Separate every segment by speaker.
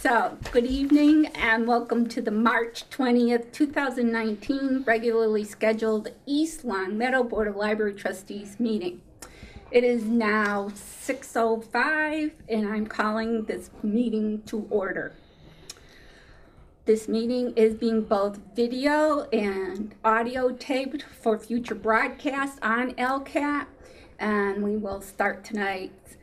Speaker 1: So, good evening and welcome to the March 20th, 2019 regularly scheduled East Long Meadow Board of Library Trustees meeting. It is now 6:05 and I'm calling this meeting to order. This meeting is being both video and audio taped for future broadcast on LCAT, and we will start tonight's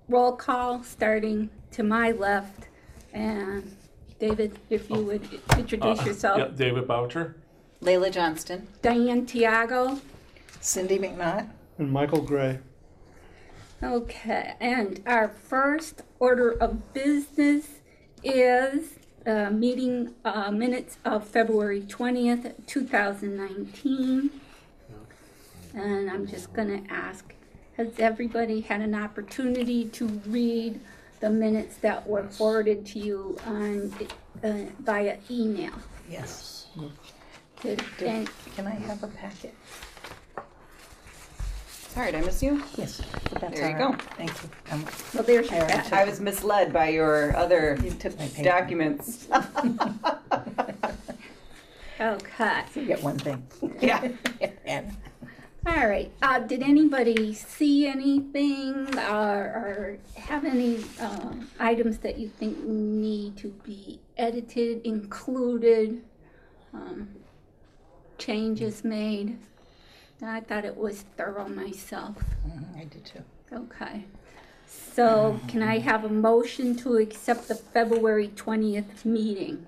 Speaker 1: roll call starting to my left. And David, if you would introduce yourself.
Speaker 2: Yeah, David Boucher.
Speaker 3: Layla Johnston.
Speaker 1: Diane Tiago.
Speaker 4: Cindy McNaught.
Speaker 5: And Michael Gray.
Speaker 1: Okay, and our first order of business is meeting minutes of February 20th, 2019. And I'm just going to ask, has everybody had an opportunity to read the minutes that were forwarded to you on via email?
Speaker 4: Yes.
Speaker 1: And
Speaker 4: Can I have a packet?
Speaker 3: Sorry, did I miss you?
Speaker 4: Yes. That's
Speaker 3: There you
Speaker 4: all
Speaker 3: go.
Speaker 4: right. Thank you.
Speaker 1: well, there's your
Speaker 4: I already
Speaker 1: packet.
Speaker 3: I was misled by your other
Speaker 4: You took my paper.
Speaker 3: documents.
Speaker 1: Okay.
Speaker 4: You get one thing.
Speaker 3: Yeah.
Speaker 4: And
Speaker 1: All right. Did anybody see anything or have any items that you think need to be edited, included, changes made? I thought it was thorough myself.
Speaker 4: I did too.
Speaker 1: Okay. So can I have a motion to accept the February 20th meeting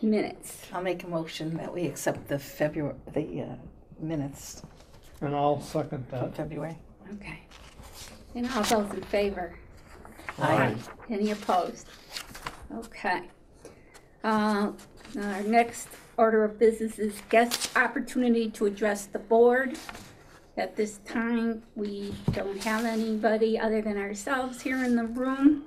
Speaker 1: minutes?
Speaker 4: I'll make a motion that we accept the minutes
Speaker 5: And I'll second
Speaker 4: from
Speaker 5: that.
Speaker 4: February.
Speaker 1: Okay. And all those in favor?
Speaker 4: Aye.
Speaker 1: Any opposed? Okay. Our next order of business is guest opportunity to address the board. At this time, we don't have anybody other than ourselves here in the room.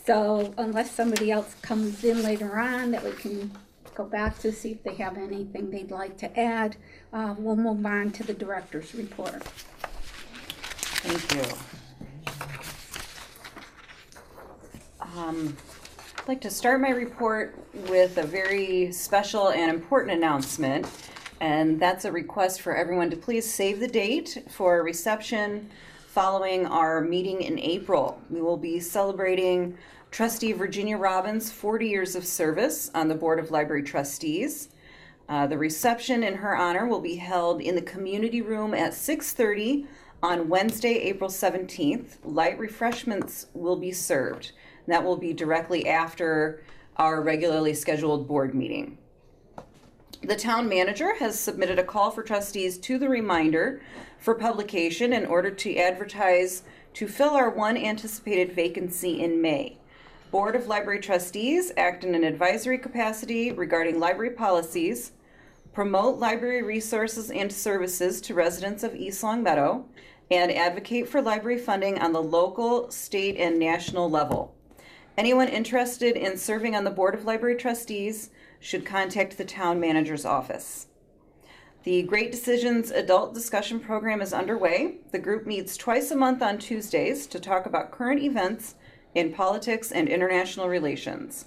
Speaker 1: So unless somebody else comes in later on that we can go back to see if they have anything they'd like to add, we'll move on to the director's report.
Speaker 3: Thank you. I'd like to start my report with a very special and important announcement, and that's a request for everyone to please save the date for a reception following our meeting in April. We will be celebrating Trustee Virginia Robbins' 40 years of service on the Board of Library Trustees. The reception in her honor will be held in the community room at 6:30 on Wednesday, April 17th. Light refreshments will be served. That will be directly after our regularly scheduled board meeting. The town manager has submitted a call for trustees to the reminder for publication in order to advertise to fill our one anticipated vacancy in May. Board of Library Trustees act in an advisory capacity regarding library policies, promote library resources and services to residents of East Long Meadow, and advocate for library funding on the local, state, and national level. Anyone interested in serving on the Board of Library Trustees should contact the town manager's office. The Great Decisions Adult Discussion Program is underway. The group meets twice a month on Tuesdays to talk about current events in politics and international relations.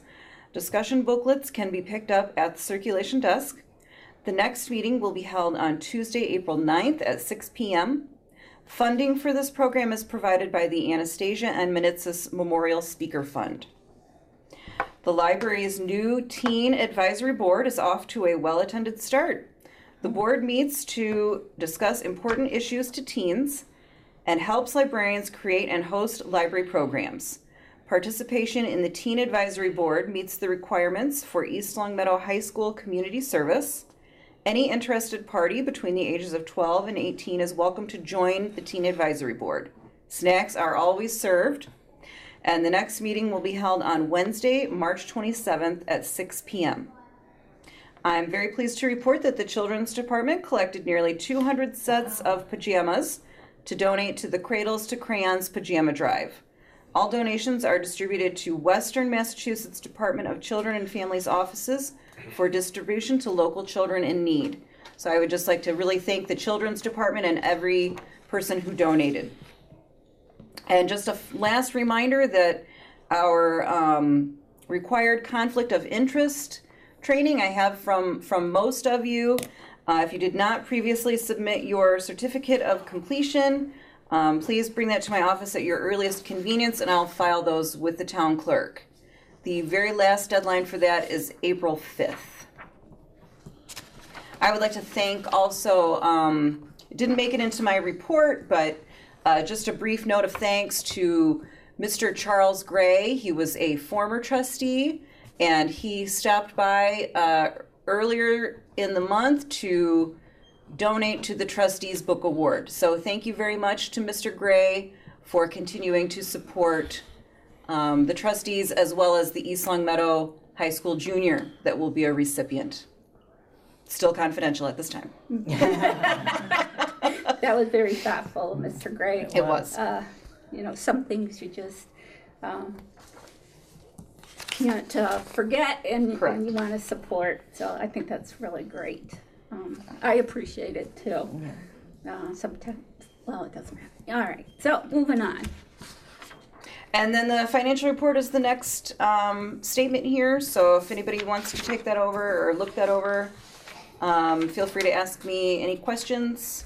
Speaker 3: Discussion booklets can be picked up at the circulation desk. The next meeting will be held on Tuesday, April 9th at 6 p.m. Funding for this program is provided by the Anastasia and Manitsis Memorial Speaker Fund. The library's new Teen Advisory Board is off to a well-attended start. The board meets to discuss important issues to teens and helps librarians create and host library programs. Participation in the Teen Advisory Board meets the requirements for East Long Meadow High School community service. Any interested party between the ages of 12 and 18 is welcome to join the Teen Advisory Board. Snacks are always served, and the next meeting will be held on Wednesday, March 27th at 6 p.m. I'm very pleased to report that the Children's Department collected nearly 200 sets of pajamas to donate to the Cradles to Crayons Pajama Drive. All donations are distributed to Western Massachusetts Department of Children and Families offices for distribution to local children in need. So I would just like to really thank the Children's Department and every person who donated. And just a last reminder that our required conflict of interest training I have from most of you. If you did not previously submit your certificate of completion, please bring that to my office at your earliest convenience, and I'll file those with the town clerk. The very last deadline for that is April 5th. I would like to thank also, it didn't make it into my report, but just a brief note of thanks to Mr. Charles Gray. He was a former trustee, and he stopped by earlier in the month to donate to the Trustees Book Award. So thank you very much to Mr. Gray for continuing to support the trustees, as well as the East Long Meadow High School junior that will be a recipient. Still confidential at this time.
Speaker 1: That was very thoughtful, Mr. Gray.
Speaker 3: It was.
Speaker 1: You know, some things you just can't forget, and you want to support. So I think that's really great. I appreciate it too. Sometimes, well, it doesn't matter. All right, so moving on.
Speaker 3: And then the financial report is the next statement here. So if anybody wants to take that over or look that over, feel free to ask me any questions.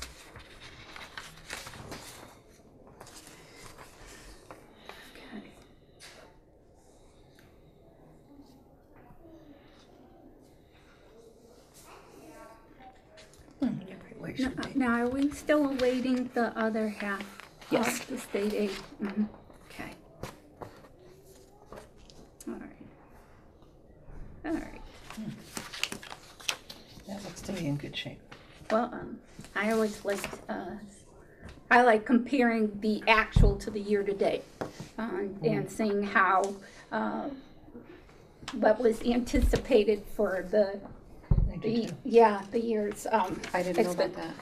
Speaker 1: Now, are we still awaiting the other half
Speaker 3: Yes.
Speaker 1: of the state aid? Mhm. Okay. All right. All right.
Speaker 4: That looks to be in good shape.
Speaker 1: Well, I always like, I like comparing the actual to the year-to-date, and seeing how, what was anticipated for the
Speaker 4: I do too.
Speaker 1: the year's,
Speaker 3: I didn't know about that.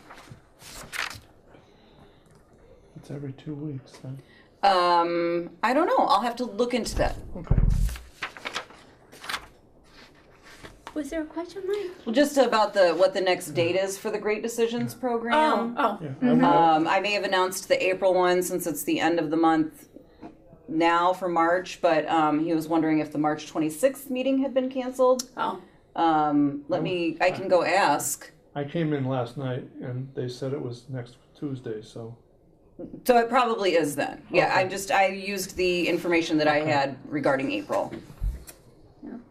Speaker 5: It's every 2 weeks then.
Speaker 3: I don't know. I'll have to look into that.
Speaker 5: Okay.
Speaker 1: Was there a question, Mike?
Speaker 3: Well, just about what the next date is for the Great Decisions program.
Speaker 1: Oh,
Speaker 5: Yeah,
Speaker 1: mhm.
Speaker 3: I may have announced the April one since it's the end of the month now for March, but he was wondering if the March 26th meeting had been canceled.
Speaker 1: Oh,
Speaker 3: I can go ask.
Speaker 5: I came in last night and they said it was next Tuesday, so.
Speaker 3: So it probably is then. Yeah,
Speaker 5: Okay.
Speaker 3: I used the information that I
Speaker 5: Okay.
Speaker 3: had regarding April.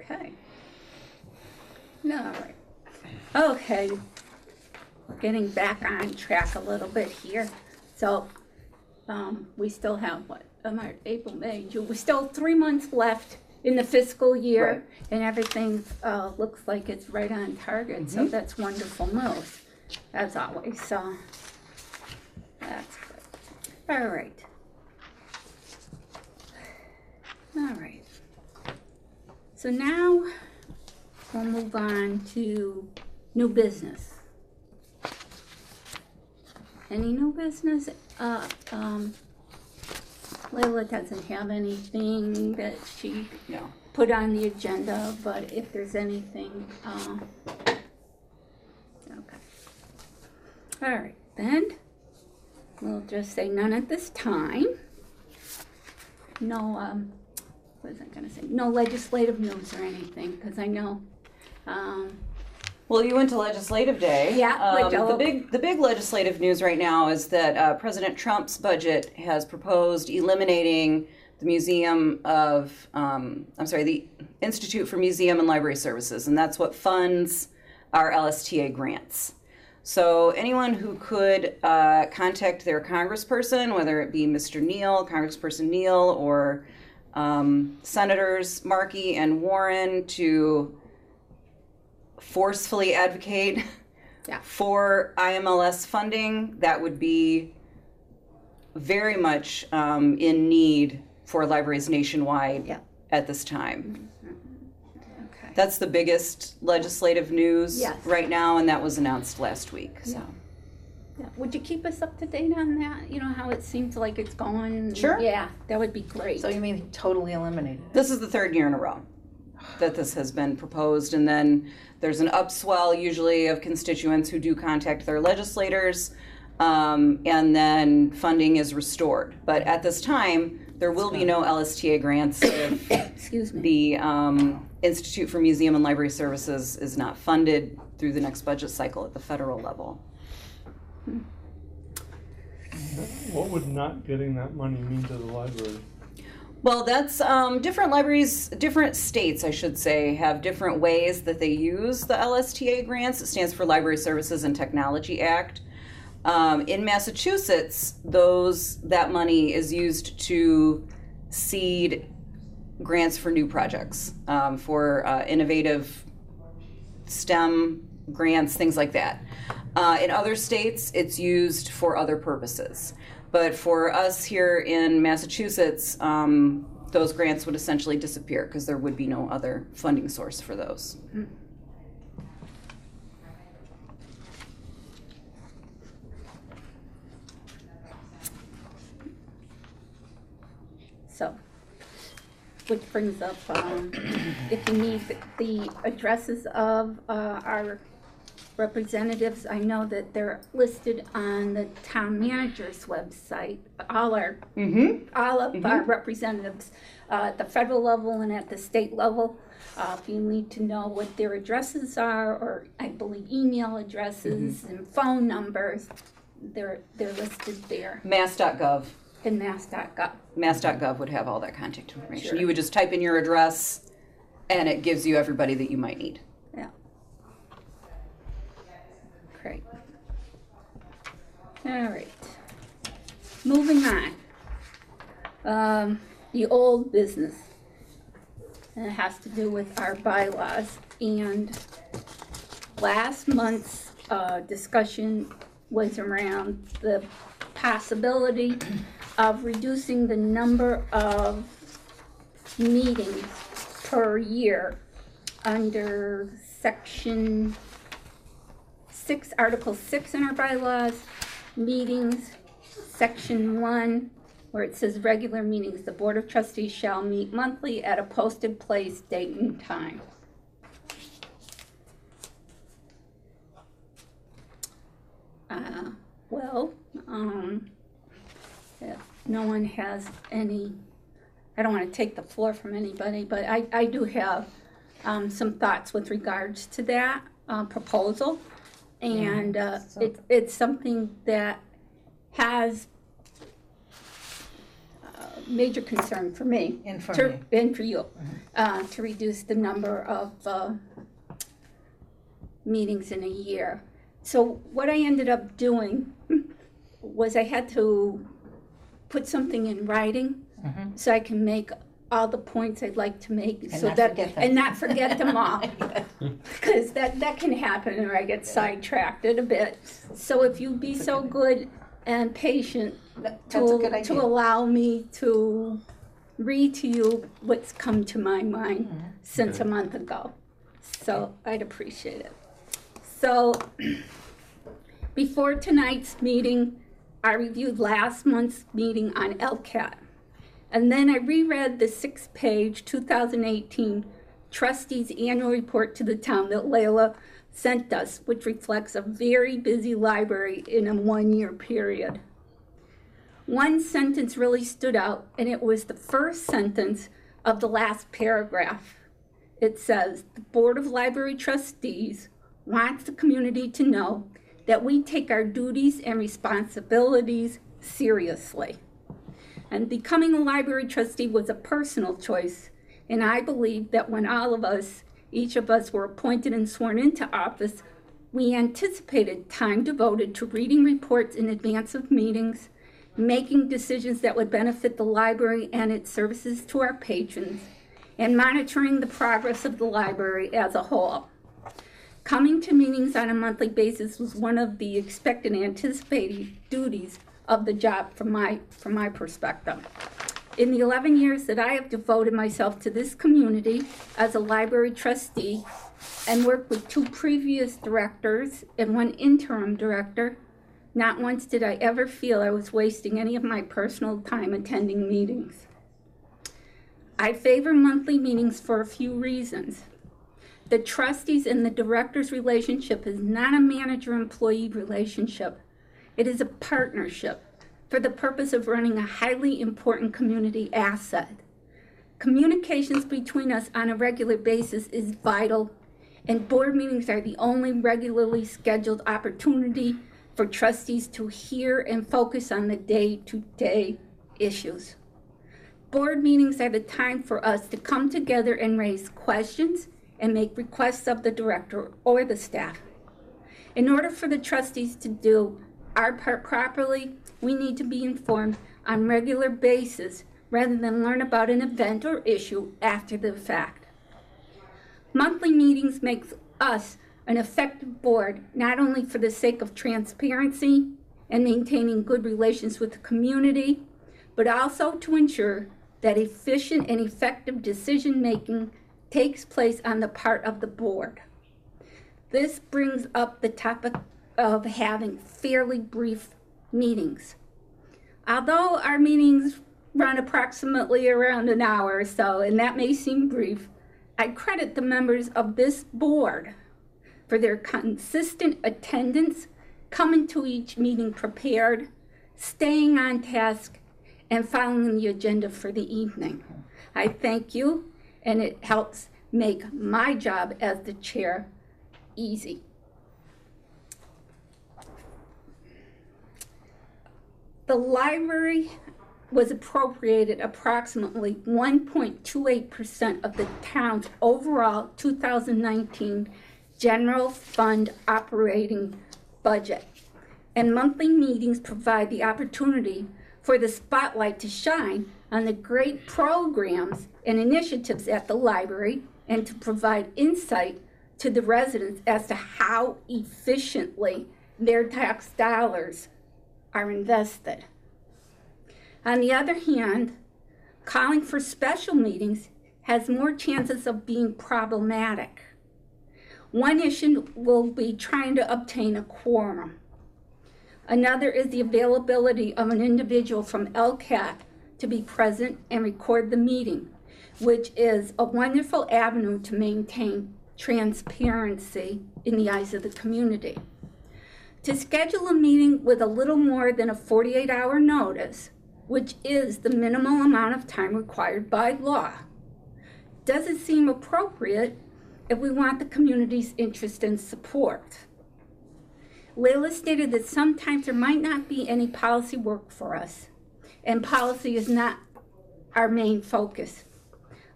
Speaker 1: okay. No, all right. Okay. Getting back on track a little bit here. So, we still have what? March, April, May, June. We still have 3 months left in the fiscal year,
Speaker 3: Right.
Speaker 1: and everything looks like it's right on target. So that's wonderful news, as always. So that's good. All right. All right. So now we'll move on to new business. Any new business? Layla doesn't have anything that she
Speaker 3: No.
Speaker 1: put on the agenda, but if there's anything, okay. All right, then, we'll just say none at this time. No, what was I gonna say? No legislative news or anything, because I know,
Speaker 3: Well, you went to Legislative Day.
Speaker 1: Yeah, which I'll-
Speaker 3: the big legislative news right now is that President Trump's budget has proposed eliminating the the Institute for Museum and Library Services, and that's what funds our LSTA grants. So anyone who could contact their congressperson, whether it be Mr. Neal, Congressperson Neal, or Senators Markey and Warren, to forcefully advocate
Speaker 1: Yeah.
Speaker 3: for IMLS funding, that would be very much in need for libraries nationwide
Speaker 1: Yeah.
Speaker 3: at this time.
Speaker 1: okay.
Speaker 3: That's the biggest legislative news
Speaker 1: Yes.
Speaker 3: right now, and that was announced last week. So.
Speaker 1: Yeah. Would you keep us up to date on that? You know, how it seems like it's going?
Speaker 3: Sure.
Speaker 1: Yeah, that would be great.
Speaker 4: So you mean totally eliminated it?
Speaker 3: This is the third year in a row that this has been proposed, and then there's an upswell usually of constituents who do contact their legislators, and then funding is restored. But at this time, There will be no LSTA grants if
Speaker 1: Excuse me.
Speaker 3: the Institute for Museum and Library Services is not funded through the next budget cycle at the federal level.
Speaker 5: What would not getting that money mean to the library?
Speaker 3: Well, that's different libraries, different states, I should say, have different ways that they use the LSTA grants. It stands for Library Services and Technology Act. In Massachusetts, that money is used to seed grants for new projects, for innovative STEM grants, things like that. In other states, it's used for other purposes. But for us here in Massachusetts, those grants would essentially disappear because there would be no other funding source for those.
Speaker 1: So, which brings up, if you need the addresses of our representatives, I know that they're listed on the town manager's website, all of our representatives, at the federal level and at the state level. If you need to know what their addresses are, or I believe email addresses and phone numbers, they're listed there
Speaker 3: Mass.gov.
Speaker 1: in mass.gov.
Speaker 3: Mass.gov would have all that contact information.
Speaker 1: Sure.
Speaker 3: You would just type in your address and it gives you everybody that you might need.
Speaker 1: Yeah. Great. All right. Moving on. The old business. And it has to do with our bylaws. And last month's discussion was around the possibility of reducing the number of meetings per year under section 6, article 6 in our bylaws, meetings, section 1, where it says regular meetings, the Board of Trustees shall meet monthly at a posted place, date, and time. If no one has any, I don't want to take the floor from anybody, but I do have some thoughts with regards to that proposal. And it's something that has major concern for me.
Speaker 4: And for me.
Speaker 1: And for you, to reduce the number of meetings in a year. So what I ended up doing was I had to put something in writing so I can make all the points I'd like to make,
Speaker 4: And
Speaker 1: so
Speaker 4: not
Speaker 1: that
Speaker 4: forget them.
Speaker 1: and not forget them all, because that can happen, or I get sidetracked a bit. So if you'd be so good and patient
Speaker 4: That's a good
Speaker 1: to
Speaker 4: idea.
Speaker 1: allow me to read to you what's come to my mind since a month ago, so I'd appreciate it. So before tonight's meeting, I reviewed last month's meeting on LCAT. And then I reread the 6-page 2018 Trustees Annual Report to the town that Layla sent us, which reflects a very busy library in a 1-year period. One sentence really stood out, and it was the first sentence of the last paragraph. It says, "The Board of Library Trustees wants the community to know that we take our duties and responsibilities seriously." And becoming a library trustee was a personal choice, and I believe that when each of us were appointed and sworn into office, we anticipated time devoted to reading reports in advance of meetings, making decisions that would benefit the library and its services to our patrons, and monitoring the progress of the library as a whole. Coming to meetings on a monthly basis was one of the expected and anticipated duties of the job from my perspective. In the 11 years that I have devoted myself to this community as a library trustee and worked with 2 previous directors and 1 interim director, not once did I ever feel I was wasting any of my personal time attending meetings. I favor monthly meetings for a few reasons. The trustees and the directors' relationship is not a manager-employee relationship. It is a partnership. for the purpose of running a highly important community asset. Communications between us on a regular basis is vital, and board meetings are the only regularly scheduled opportunity for trustees to hear and focus on the day-to-day issues. Board meetings are the time for us to come together and raise questions and make requests of the director or the staff. In order for the trustees to do our part properly, we need to be informed on a regular basis rather than learn about an event or issue after the fact. Monthly meetings make us an effective board, not only for the sake of transparency and maintaining good relations with the community, but also to ensure that efficient and effective decision-making takes place on the part of the board. This brings up the topic of having fairly brief meetings. Although our meetings run approximately around an hour or so, and that may seem brief, I credit the members of this board for their consistent attendance, coming to each meeting prepared, staying on task, and following the agenda for the evening. I thank you, and it helps make my job as the chair easy. The library was appropriated approximately 1.28% of the town's overall 2019 general fund operating budget. And monthly meetings provide the opportunity for the spotlight to shine on the great programs and initiatives at the library and to provide insight to the residents as to how efficiently their tax dollars are invested. On the other hand, calling for special meetings has more chances of being problematic. One issue will be trying to obtain a quorum. Another is the availability of an individual from LCAT to be present and record the meeting, which is a wonderful avenue to maintain transparency in the eyes of the community. To schedule a meeting with a little more than a 48-hour notice, which is the minimal amount of time required by law, doesn't seem appropriate if we want the community's interest and support. Layla stated that sometimes there might not be any policy work for us, and policy is not our main focus.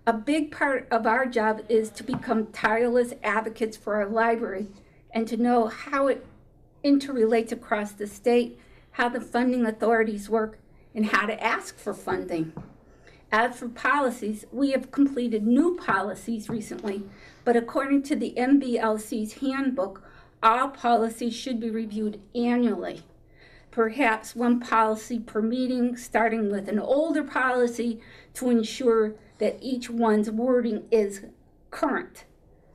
Speaker 1: A big part of our job is to become tireless advocates for our library and to know how it interrelates across the state, how the funding authorities work, and how to ask for funding. As for policies, we have completed new policies recently, but according to the MBLC's handbook, all policies should be reviewed annually. Perhaps one policy per meeting, starting with an older policy to ensure that each one's wording is current,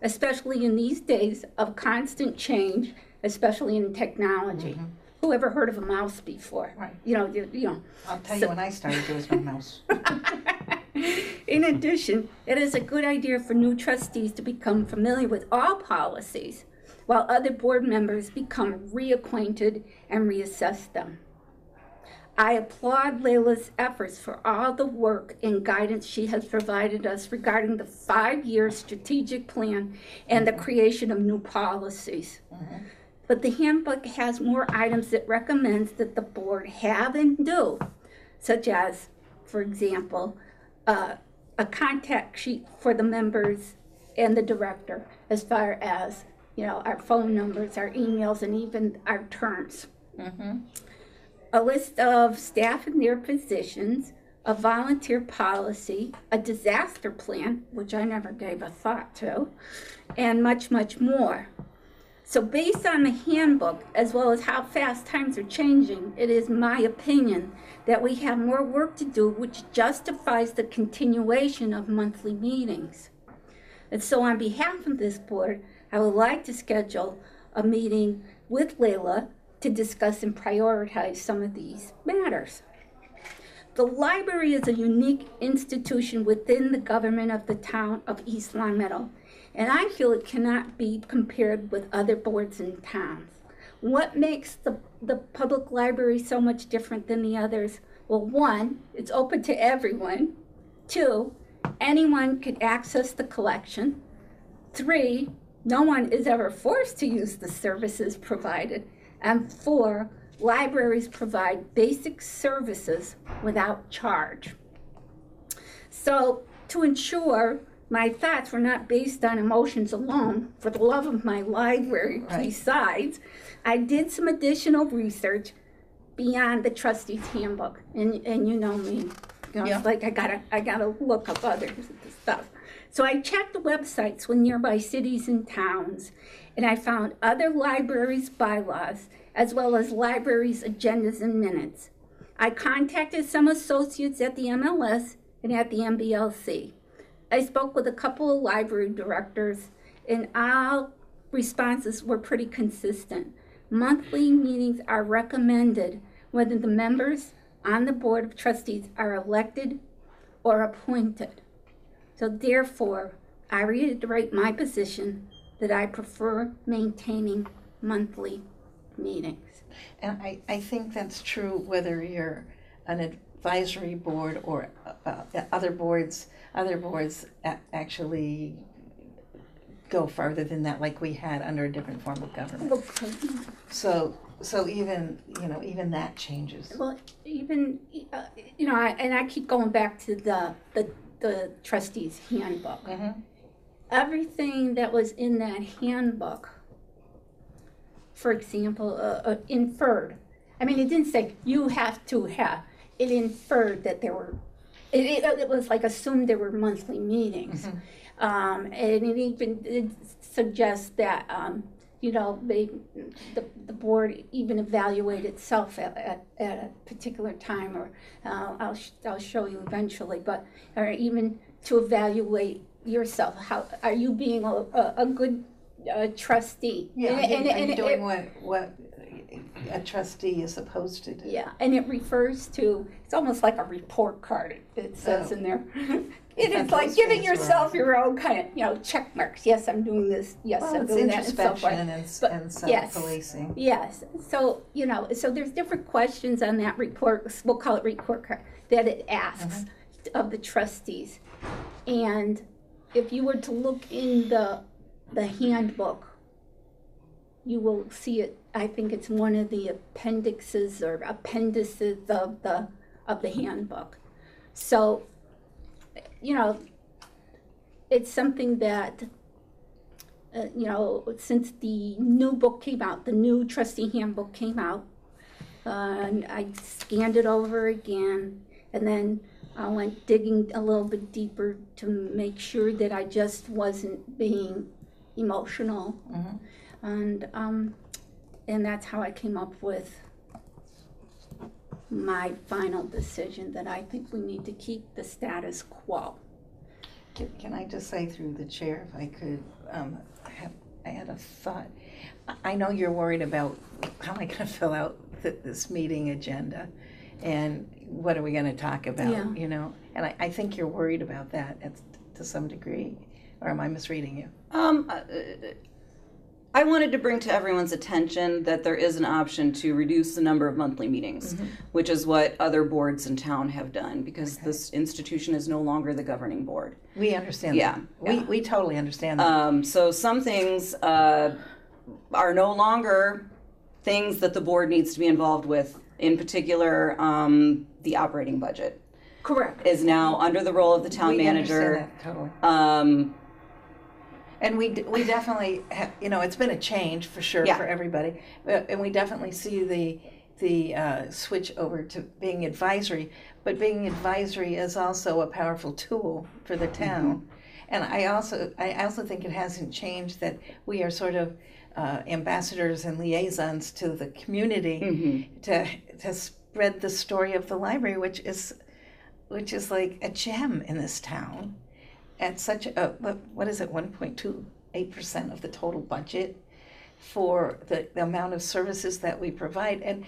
Speaker 1: especially in these days of constant change, especially in technology. Mm-hmm. Who ever heard of a mouse before?
Speaker 4: Right.
Speaker 1: You know.
Speaker 4: I'll tell you, when I started, there was no mouse.
Speaker 1: In addition, it is a good idea for new trustees to become familiar with all policies, while other board members become reacquainted and reassess them. I applaud Layla's efforts for all the work and guidance she has provided us regarding the 5-year strategic plan and the creation of new policies. Mm-hmm. But the handbook has more items it recommends that the board have and do, such as, for example, a contact sheet for the members and the director, as far as, our phone numbers, our emails, and even our terms. Mm-hmm. A list of staff and their positions, a volunteer policy, a disaster plan, which I never gave a thought to, and much, much more. So based on the handbook, as well as how fast times are changing, it is my opinion that we have more work to do, which justifies the continuation of monthly meetings. And so on behalf of this board, I would like to schedule a meeting with Layla to discuss and prioritize some of these matters. The library is a unique institution within the government of the town of East Long Meadow, and I feel it cannot be compared with other boards in towns. What makes the public library so much different than the others? Well, one, it's open to everyone. Two, anyone can access the collection. Three, no one is ever forced to use the services provided. And four, libraries provide basic services without charge. So to ensure my thoughts were not based on emotions alone, for the love of my library,
Speaker 4: Right.
Speaker 1: besides, I did some additional research beyond the trustees handbook. And you know me, you know,
Speaker 4: Yeah.
Speaker 1: it's like I gotta look up other stuff. So I checked the websites with nearby cities and towns, and I found other libraries' bylaws, as well as libraries' agendas and minutes. I contacted some associates at the MLS and at the MBLC. I spoke with a couple of library directors, and all responses were pretty consistent. Monthly meetings are recommended whether the members on the Board of Trustees are elected or appointed. So therefore, I reiterate my position that I prefer maintaining monthly meetings.
Speaker 4: And I think that's true whether you're an advisory board or other boards actually go farther than that, like we had under a different form of government.
Speaker 1: Okay.
Speaker 4: So even, even that changes.
Speaker 1: Well, even, I keep going back to the trustees handbook.
Speaker 4: Mm-hmm.
Speaker 1: Everything that was in that handbook, for example, inferred. I mean, it didn't say you have to have. It inferred that there were. It was like assumed there were monthly meetings, and it even suggests that the board even evaluate itself at a particular time, or I'll show you eventually, or even to evaluate yourself. How are you being a good trustee?
Speaker 4: Yeah,
Speaker 1: and
Speaker 4: are you doing what a trustee is supposed to do?
Speaker 1: Yeah, and it refers to, it's almost like a report card, it says in there. It is like giving yourself your own kind of, check marks. Yes, I'm doing this. Yes,
Speaker 4: Well,
Speaker 1: I'm
Speaker 4: it's
Speaker 1: doing that, and so forth.
Speaker 4: introspection and self-policing.
Speaker 1: Yes, so, so there's different questions on that report, we'll call it report card, that it asks of the trustees. And if you were to look in the handbook, you will see it. I think it's one of the appendixes or appendices of the handbook. So, it's something that, since the new book came out, the new trustee handbook came out, and I scanned it over again, and then I went digging a little bit deeper to make sure that I just wasn't being emotional. And that's how I came up with my final decision that I think we need to keep the status quo.
Speaker 4: Can I just say through the chair, if I could, I had a thought. I know you're worried about how am I going to fill out this meeting agenda, and what are we going to talk about,
Speaker 1: Yeah.
Speaker 4: And I think you're worried about that to some degree, or am I misreading you?
Speaker 3: I wanted to bring to everyone's attention that there is an option to reduce the number of monthly meetings, which is what other boards in town have done, because this institution is no longer the governing board.
Speaker 4: We understand
Speaker 3: Yeah,
Speaker 4: that. We totally understand that.
Speaker 3: So some things are no longer things that the board needs to be involved with. In particular, the operating budget
Speaker 1: Correct.
Speaker 3: is now under the role of the town
Speaker 4: We
Speaker 3: manager.
Speaker 4: understand that totally. And we definitely have, it's been a change for sure for everybody, and we definitely see the switch over to being advisory, but being advisory is also a powerful tool for the town. And I also think it hasn't changed that we are sort of ambassadors and liaisons to the community to spread the story of the library, which is like a gem in this town. At such a, 1.28% of the total budget for the amount of services that we provide.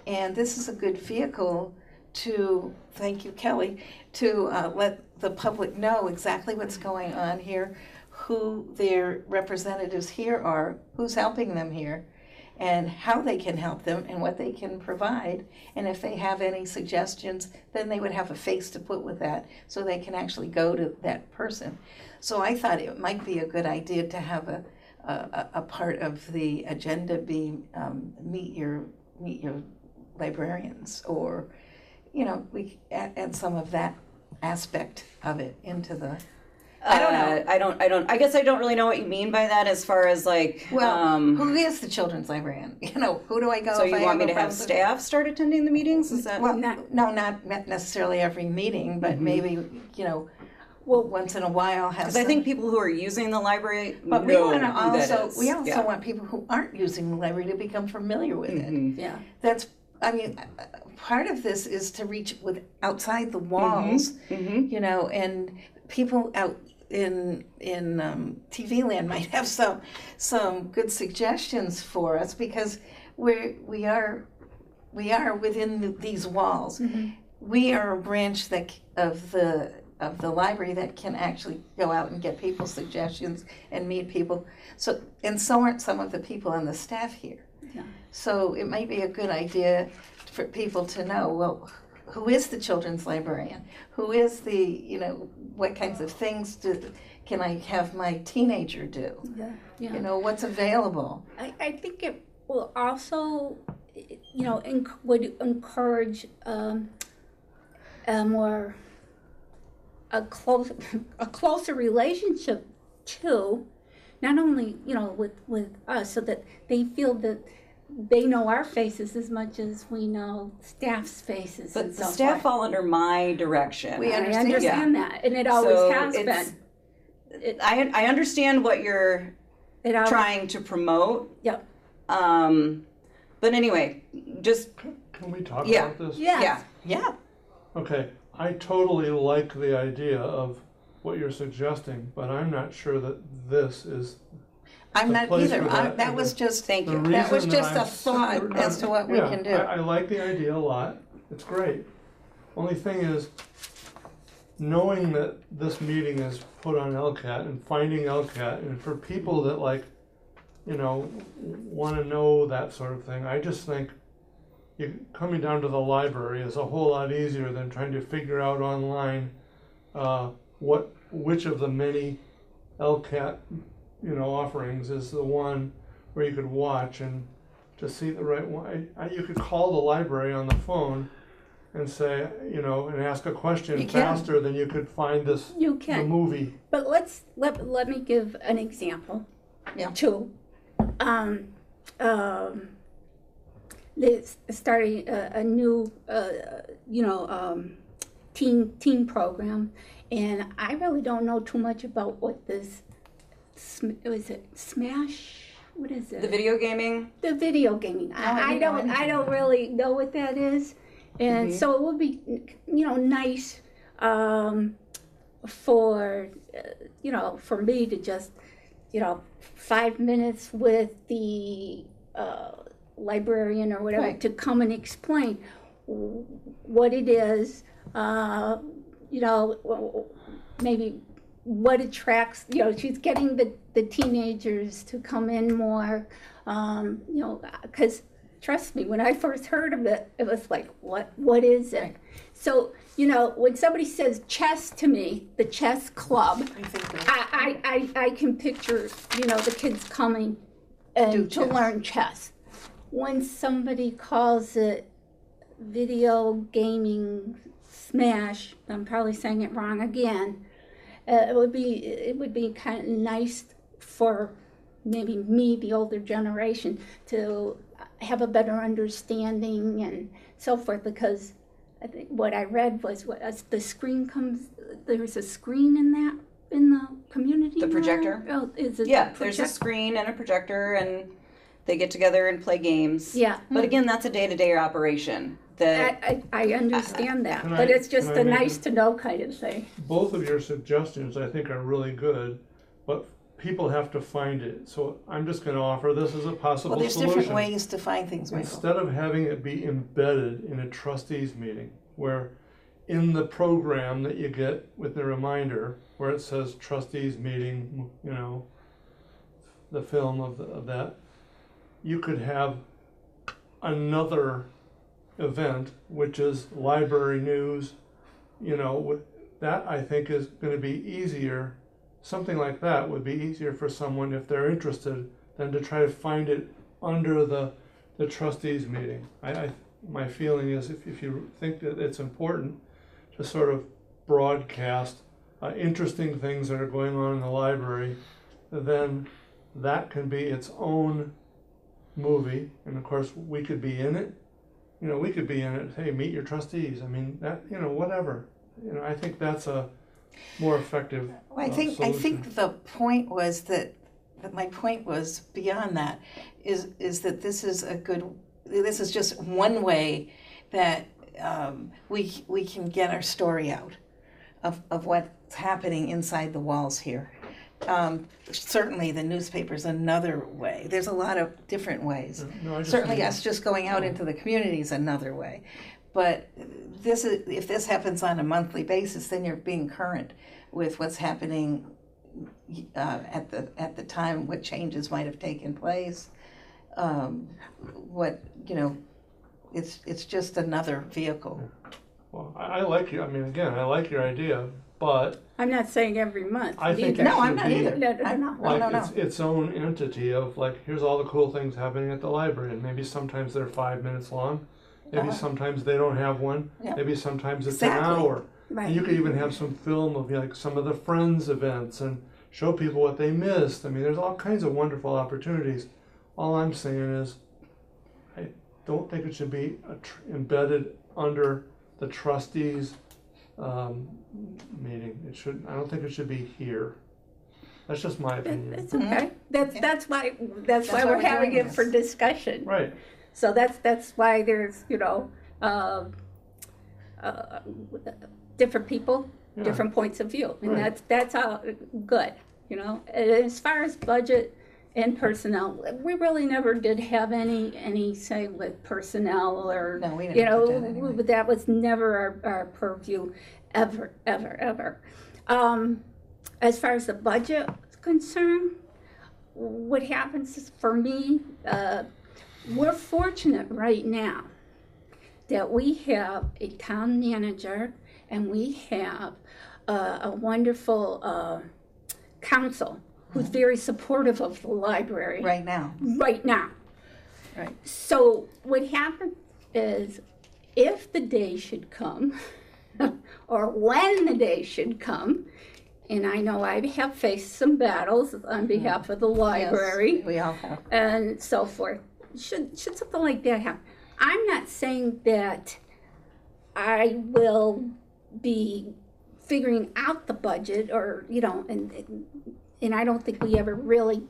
Speaker 4: And this is a good vehicle to, thank you, Kelly, to let the public know exactly what's going on here, who their representatives here are, who's helping them here. and how they can help them and what they can provide. And if they have any suggestions, then they would have a face to put with that so they can actually go to that person. So I thought it might be a good idea to have a part of the agenda be meet your librarians, or we add some of that aspect of it into the.
Speaker 3: I don't know. I guess I don't really know what you mean by that as far as like.
Speaker 4: Well, who is the children's librarian? Who do I go?
Speaker 3: So
Speaker 4: if
Speaker 3: you
Speaker 4: I
Speaker 3: want me to have
Speaker 4: problem?
Speaker 3: staff start attending the meetings? Is that?
Speaker 4: Well, no, not necessarily every meeting, but maybe once in a while have.
Speaker 3: Because I think people who are using the library
Speaker 4: But
Speaker 3: know
Speaker 4: we
Speaker 3: who that is.
Speaker 4: We also want people who aren't using the library to become familiar with it.
Speaker 1: Yeah.
Speaker 4: That's. I mean, part of this is to reach outside the walls, and people out in TV land might have some good suggestions for us, because we are within these walls.
Speaker 1: Mm-hmm.
Speaker 4: We are a branch of the library that can actually go out and get people's suggestions and meet people. So aren't some of the people on the staff here.
Speaker 1: Yeah.
Speaker 4: So it might be a good idea for people to know, well, who is the children's librarian? Who is what kinds of things can I have my teenager do?
Speaker 1: Yeah. Yeah.
Speaker 4: What's available?
Speaker 1: I think it will also, would encourage a closer relationship too, not only with us, so that they feel that they know our faces as much as we know staff's faces.
Speaker 3: But the staff fall under my direction.
Speaker 1: I understand that, and it always has been.
Speaker 3: I understand what you're trying to promote.
Speaker 1: Yep.
Speaker 3: But anyway, just.
Speaker 5: Can we talk about this?
Speaker 4: Yeah.
Speaker 5: Okay, I totally like the idea of what you're suggesting, but I'm not sure that this is.
Speaker 4: I'm not either.
Speaker 5: That
Speaker 4: was just
Speaker 3: thank you.
Speaker 4: That was just a thought as to what we can do.
Speaker 5: I like the idea a lot. It's great. Only thing is, knowing that this meeting is put on LCAT and finding LCAT, and for people that want to know that sort of thing, I just think coming down to the library is a whole lot easier than trying to figure out online which of the many LCAT offerings is the one where you could watch and to see the right one. You could call the library on the phone and say, and ask a question faster than you could find the movie.
Speaker 1: But let me give an example.
Speaker 4: Yeah.
Speaker 1: Too. Starting a new, teen program, and I really don't know too much about what this. Was it Smash? What is it?
Speaker 3: The video gaming.
Speaker 1: The video gaming. I don't really know what that is, and so it would be nice for for me to just 5 minutes with the librarian or whatever to come and explain what it is. Maybe what attracts, she's getting the teenagers to come in more, because trust me, when I first heard of it, it was like, what is it? So, when somebody says chess to me, the chess club, I can picture, the kids coming and to learn chess. When somebody calls it video gaming Smash, I'm probably saying it wrong again, it would be kind of nice for maybe me, the older generation, to have a better understanding and so forth, because I think what I read was as the screen comes, there's a screen in the community.
Speaker 3: The projector.
Speaker 1: Oh, is it?
Speaker 3: Yeah, there's a screen and a projector, and they get together and play games.
Speaker 1: Yeah.
Speaker 3: But again, that's a day-to-day operation.
Speaker 1: I understand that, but it's just a nice to know kind of thing.
Speaker 5: Both of your suggestions I think are really good, but people have to find it. So I'm just going to offer this as a possible solution.
Speaker 4: Well, there's different ways to find things, Michael.
Speaker 5: Instead of having it be embedded in a trustees meeting, where in the program that you get with the reminder, where it says trustees meeting, the film of that, you could have another event, which is library news, that I think is going to be easier. Something like that would be easier for someone if they're interested than to try to find it under the trustees meeting. My feeling is if you think that it's important to sort of broadcast interesting things that are going on in the library, then that can be its own movie, and of course we could be in it. We could be in it. Hey, meet your trustees. I mean, that whatever. I think that's a more effective.
Speaker 4: Well, I think the point was that my point was beyond that. Is that this is just one way that we can get our story out of what's happening inside the walls here. Certainly the newspaper's another way. There's a lot of different ways. Certainly us just going out into the community is another way. But if this happens on a monthly basis, then you're being current with what's happening at the time, what changes might have taken place. It's just another vehicle.
Speaker 5: Well, I like you. I mean, again, I like your idea, but
Speaker 1: I'm not saying every month.
Speaker 5: I think
Speaker 1: either.
Speaker 4: No, I'm not either.
Speaker 1: No.
Speaker 5: Its own entity of here's all the cool things happening at the library, and maybe sometimes they're 5 minutes long, maybe sometimes they don't have one, maybe sometimes it's an hour.
Speaker 1: Right.
Speaker 5: And you could even have some film of some of the Friends events and show people what they missed. I mean, there's all kinds of wonderful opportunities. All I'm saying is, I don't think it should be embedded under the trustees meeting. I don't think it should be here. That's just my opinion.
Speaker 1: It's okay. That's why we're having it for discussion.
Speaker 5: Right.
Speaker 1: So that's why there's different people, different points of view, and
Speaker 5: Right.
Speaker 1: that's all good. As far as budget and personnel, we really never did have any say with personnel or
Speaker 4: No, we never did that anyway.
Speaker 1: that was never our purview, ever. As far as the budget is concerned, what happens is, for me, we're fortunate right now that we have a town manager and we have a wonderful council who's very supportive of the library
Speaker 4: Right now.
Speaker 1: right now.
Speaker 4: Right.
Speaker 1: So what happens is, if the day should come, or when the day should come, and I know I have faced some battles on behalf of the library.
Speaker 4: Yes, we all have.
Speaker 1: And so forth. Should something like that happen? I'm not saying that I will be figuring out the budget, or and I don't think we ever really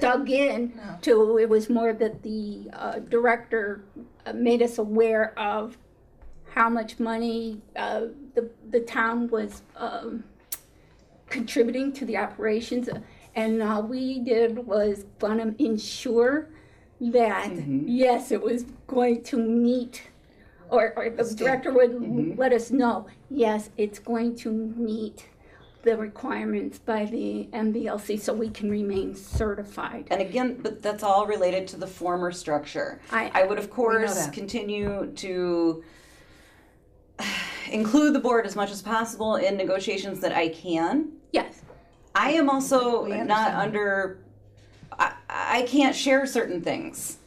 Speaker 1: dug in to. It was more that the director made us aware of how much money the town was contributing to the operations, and all we did was want to ensure that yes, it was going to meet, or the director would let us know, yes, it's going to meet the requirements by the MBLC, so we can remain certified.
Speaker 3: And again, but that's all related to the former structure. I would, of course, continue to include the board as much as possible in negotiations that I can.
Speaker 1: Yes.
Speaker 3: I am also not under, I can't share certain things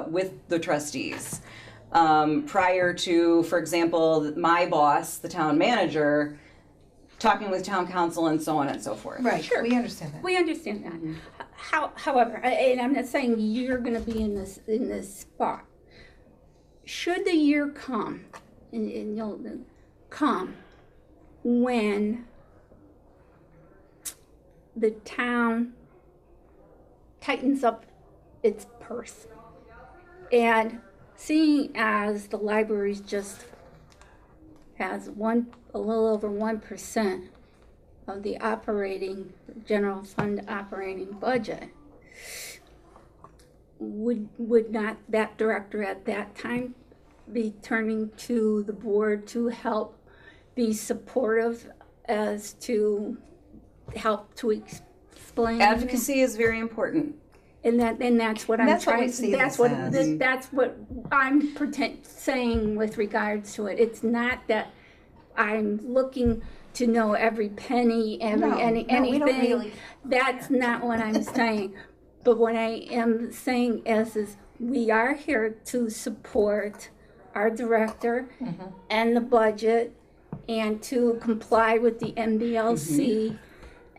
Speaker 3: with the trustees. Prior to, for example, my boss, the town manager, talking with town council and so on and so forth.
Speaker 4: Right,
Speaker 1: Sure.
Speaker 4: we understand that.
Speaker 1: We understand that. However, and I'm not saying you're going to be in this spot. Should the year come, and you'll come, when the town tightens up its purse, and seeing as the libraries just has a little over 1% of the general fund operating budget, would not that director at that time be turning to the board to help be supportive, as to help to explain?
Speaker 3: Advocacy is very important.
Speaker 1: And that's what I'm
Speaker 4: That's what we
Speaker 1: trying.
Speaker 4: see
Speaker 1: That's
Speaker 4: this
Speaker 1: what
Speaker 4: as.
Speaker 1: that's what I'm saying with regards to it. It's not that I'm looking to know every penny, anything.
Speaker 4: we don't really.
Speaker 1: That's not what I'm saying. But what I am saying is we are here to support our director and the budget, and to comply with the MBLC,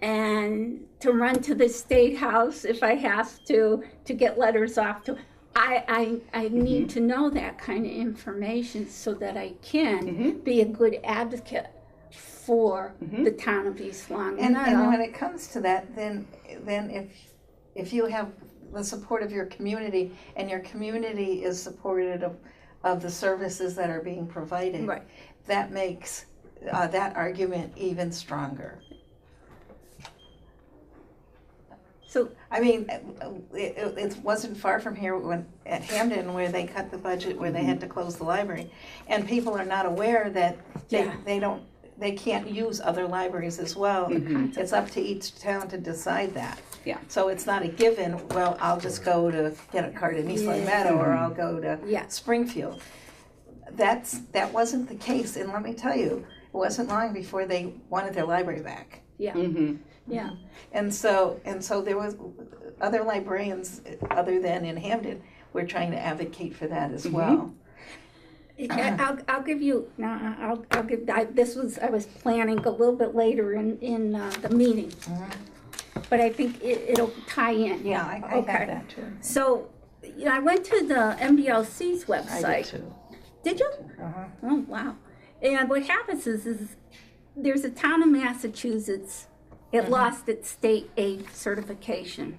Speaker 1: and to run to the State House if I have to get letters off to. I need to know that kind of information so that I can be a good advocate for the town of East Long
Speaker 4: And
Speaker 1: Meadow.
Speaker 4: when it comes to that, then if you have the support of your community, and your community is supportive of the services that are being provided,
Speaker 1: Right.
Speaker 4: that makes that argument even stronger.
Speaker 1: So
Speaker 4: I mean, it wasn't far from here at Hamden where they cut the budget, where they had to close the library, and people are not aware that they can't use other libraries as well. It's up to each town to decide that.
Speaker 3: Yeah.
Speaker 4: So it's not a given, well, I'll just go to get a card in East Long Meadow, or I'll go to Springfield. That wasn't the case, and let me tell you, it wasn't long before they wanted their library back.
Speaker 1: yeah.
Speaker 4: And so there was other librarians other than in Hamden were trying to advocate for that as well.
Speaker 1: I'll give you. No, I'll give. I was planning a little bit later in the meeting, but I think it'll tie in.
Speaker 4: Yeah, I got that too.
Speaker 1: So, I went to the MBLC's website.
Speaker 4: I did too.
Speaker 1: Did you? Oh wow! And what happens is there's a town in Massachusetts. It lost its state aid certification,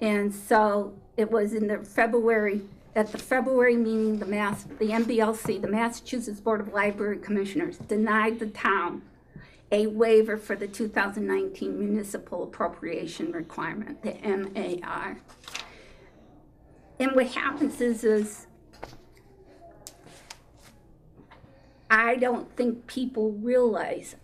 Speaker 1: and so it was in the February. At the February meeting, the MBLC, the Massachusetts Board of Library Commissioners, denied the town a waiver for the 2019 municipal appropriation requirement, the MAR. And what happens is I don't think people realize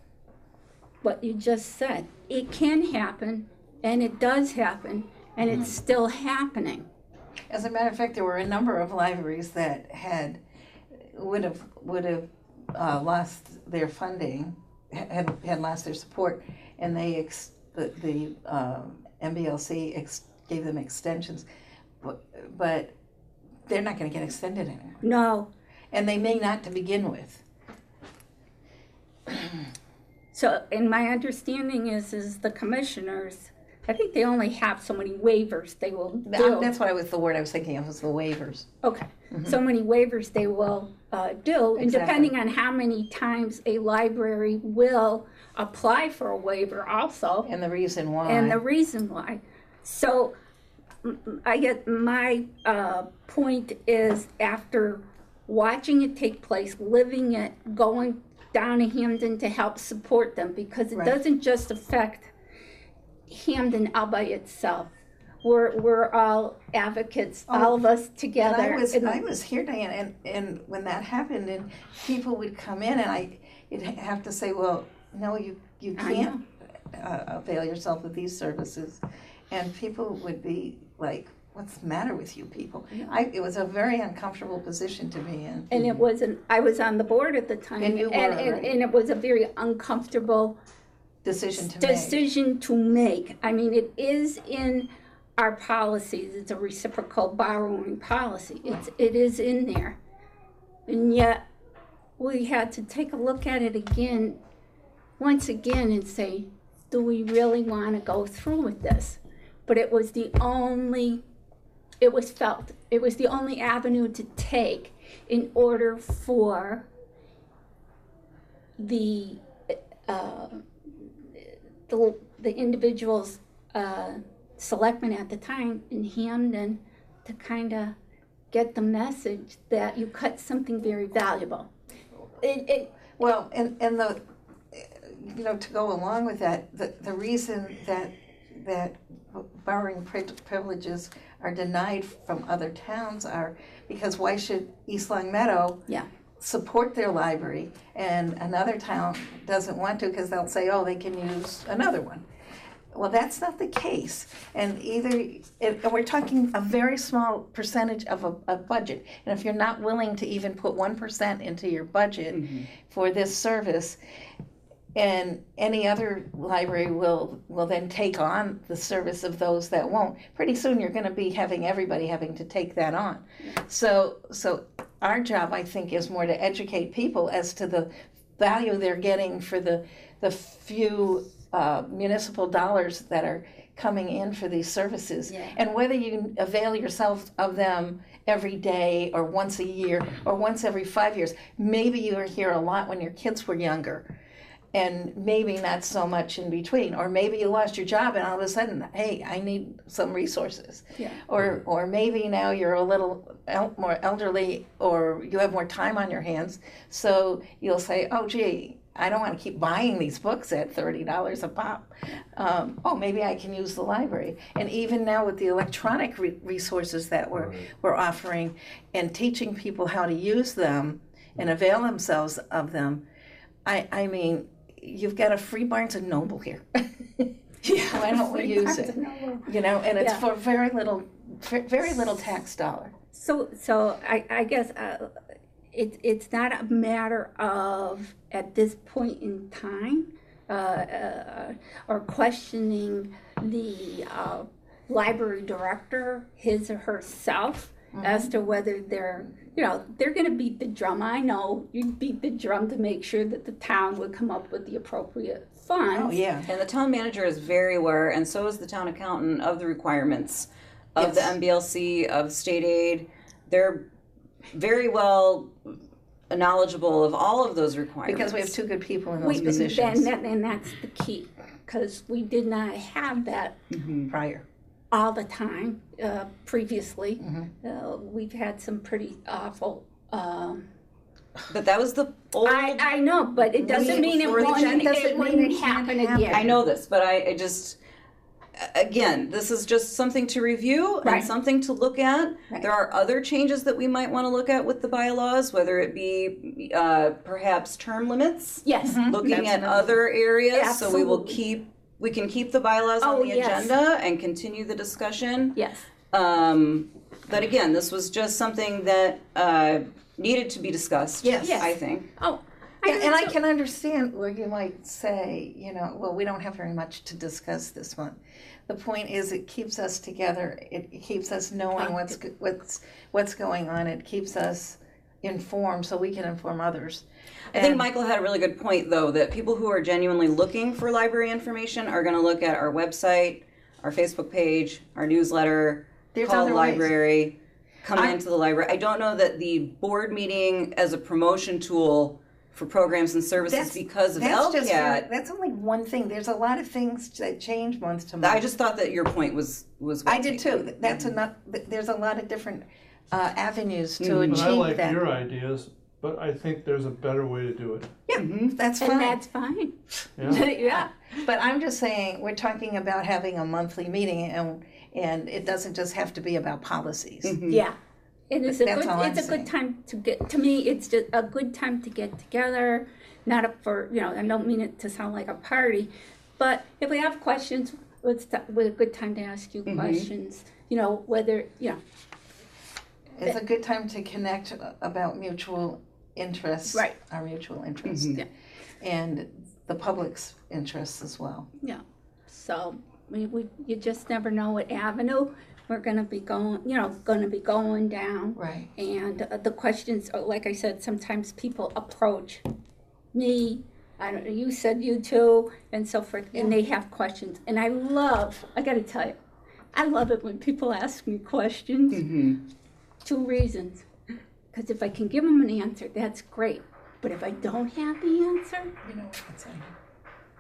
Speaker 1: what you just said. It can happen, and it does happen, and it's still happening.
Speaker 4: As a matter of fact, there were a number of libraries that would have lost their funding, had lost their support, and the MBLC gave them extensions, but they're not going to get extended anymore.
Speaker 1: No.
Speaker 4: And they may not to begin with.
Speaker 1: So, and my understanding is the commissioners, I think they only have so many waivers they will do.
Speaker 4: That's the word I was thinking of, was the waivers.
Speaker 1: Okay, so many waivers they will do, and depending on how many times a library will apply for a waiver also.
Speaker 4: And the reason why.
Speaker 1: So, I get my point is, after watching it take place, living it, going down to Hamden to help support them, because it doesn't just affect Hamden all by itself. We're all advocates, all of us together.
Speaker 4: And I was here, Diane, and when that happened, and people would come in, and you'd have to say, well, no, you can't avail yourself of these services, and people would be like, what's the matter with you people? It was a very uncomfortable position to be in.
Speaker 1: And it wasn't. I was on the board at the time,
Speaker 4: and you were, right?
Speaker 1: And it was a very uncomfortable decision to make. I mean, it is in our policies. It's a reciprocal borrowing policy. It is in there, and yet we had to take a look at it again, once again, and say, do we really want to go through with this? But it was the only. It was the only avenue to take in order for the individuals, selectmen at the time in Hamden, to kind of get the message that you cut something very valuable.
Speaker 4: Well, and the, to go along with that, the reason that borrowing privileges are denied from other towns are because why should East Long Meadow support their library and another town doesn't want to, because they'll say, oh, they can use another one. Well, that's not the case. And we're talking a very small percentage of a budget. And if you're not willing to even put 1% into your budget for this service, and any other library will then take on the service of those that won't, pretty soon you're going to be having everybody having to take that on. So our job, I think, is more to educate people as to the value they're getting for the few municipal dollars that are coming in for these services, and whether you avail yourself of them every day or once a year or once every 5 years. Maybe you were here a lot when your kids were younger, and maybe not so much in between, or maybe you lost your job and all of a sudden, hey, I need some resources. Or maybe now you're a little more elderly, or you have more time on your hands, so you'll say, oh gee, I don't want to keep buying these books at $30 a pop. Maybe I can use the library. And even now with the electronic resources that we're offering and teaching people how to use them and avail themselves of them, I mean, you've got a free Barnes and Noble here. Why don't we use it? And it's for very little tax dollar.
Speaker 1: So I guess it's not a matter of, at this point in time, or questioning the library director, his or herself, as to whether they're going to beat the drum. I know you beat the drum to make sure that the town would come up with the appropriate funds.
Speaker 3: Oh, yeah. And the town manager is very aware, and so is the town accountant, of the requirements of the MBLC, of state aid. They're very well knowledgeable of all of those requirements.
Speaker 4: Because we have two good people in those positions.
Speaker 1: And that's the key, because we did not have that
Speaker 4: prior.
Speaker 1: All the time previously. We've had some pretty awful.
Speaker 3: But that was the old.
Speaker 1: I know, but it doesn't mean it wouldn't happen again.
Speaker 3: I know this, but I just, again, this is just something to review and something to look at. There are other changes that we might want to look at with the bylaws, whether it be perhaps term limits.
Speaker 1: Yes.
Speaker 3: Looking at other areas, absolutely. So we can keep the bylaws on the agenda and continue the discussion.
Speaker 1: Yes.
Speaker 3: But again, this was just something that needed to be discussed.
Speaker 4: Yes.
Speaker 3: I think.
Speaker 4: I can understand where you might say, well, we don't have very much to discuss this one. The point is, it keeps us together. It keeps us knowing what's going on. It keeps us informed so we can inform others.
Speaker 3: I think Michael had a really good point, though, that people who are genuinely looking for library information are going to look at our website, our Facebook page, our newsletter, call the library, come into the library. I don't know that the board meeting as a promotion tool for programs and services because of LCAT.
Speaker 4: That's only one thing. There's a lot of things that change month to month.
Speaker 3: I just thought that your point was
Speaker 4: I did too. That's enough. There's a lot of different avenues to achieve that.
Speaker 5: I like your ideas, but I think there's a better way to do it.
Speaker 4: Yeah, that's fine.
Speaker 1: And that's fine.
Speaker 5: Yeah.
Speaker 4: But I'm just saying, we're talking about having a monthly meeting, and it doesn't just have to be about policies.
Speaker 1: Yeah. It's a good time to get, to me, it's just a good time to get together, not for, I don't mean it to sound like a party, but if we have questions, it's a good time to ask you questions, whether,
Speaker 4: It's a good time to connect about mutual interests.
Speaker 1: Right.
Speaker 4: Our mutual interests. And the public's interests as well.
Speaker 1: Yeah. So you just never know what avenue we're going to be going down.
Speaker 4: Right.
Speaker 1: And the questions, like I said, sometimes people approach me. I don't know, you said you too, and so forth, and they have questions. And I got to tell you, I love it when people ask me questions. 2 reasons. Because if I can give them an answer, that's great. But if I don't have the answer,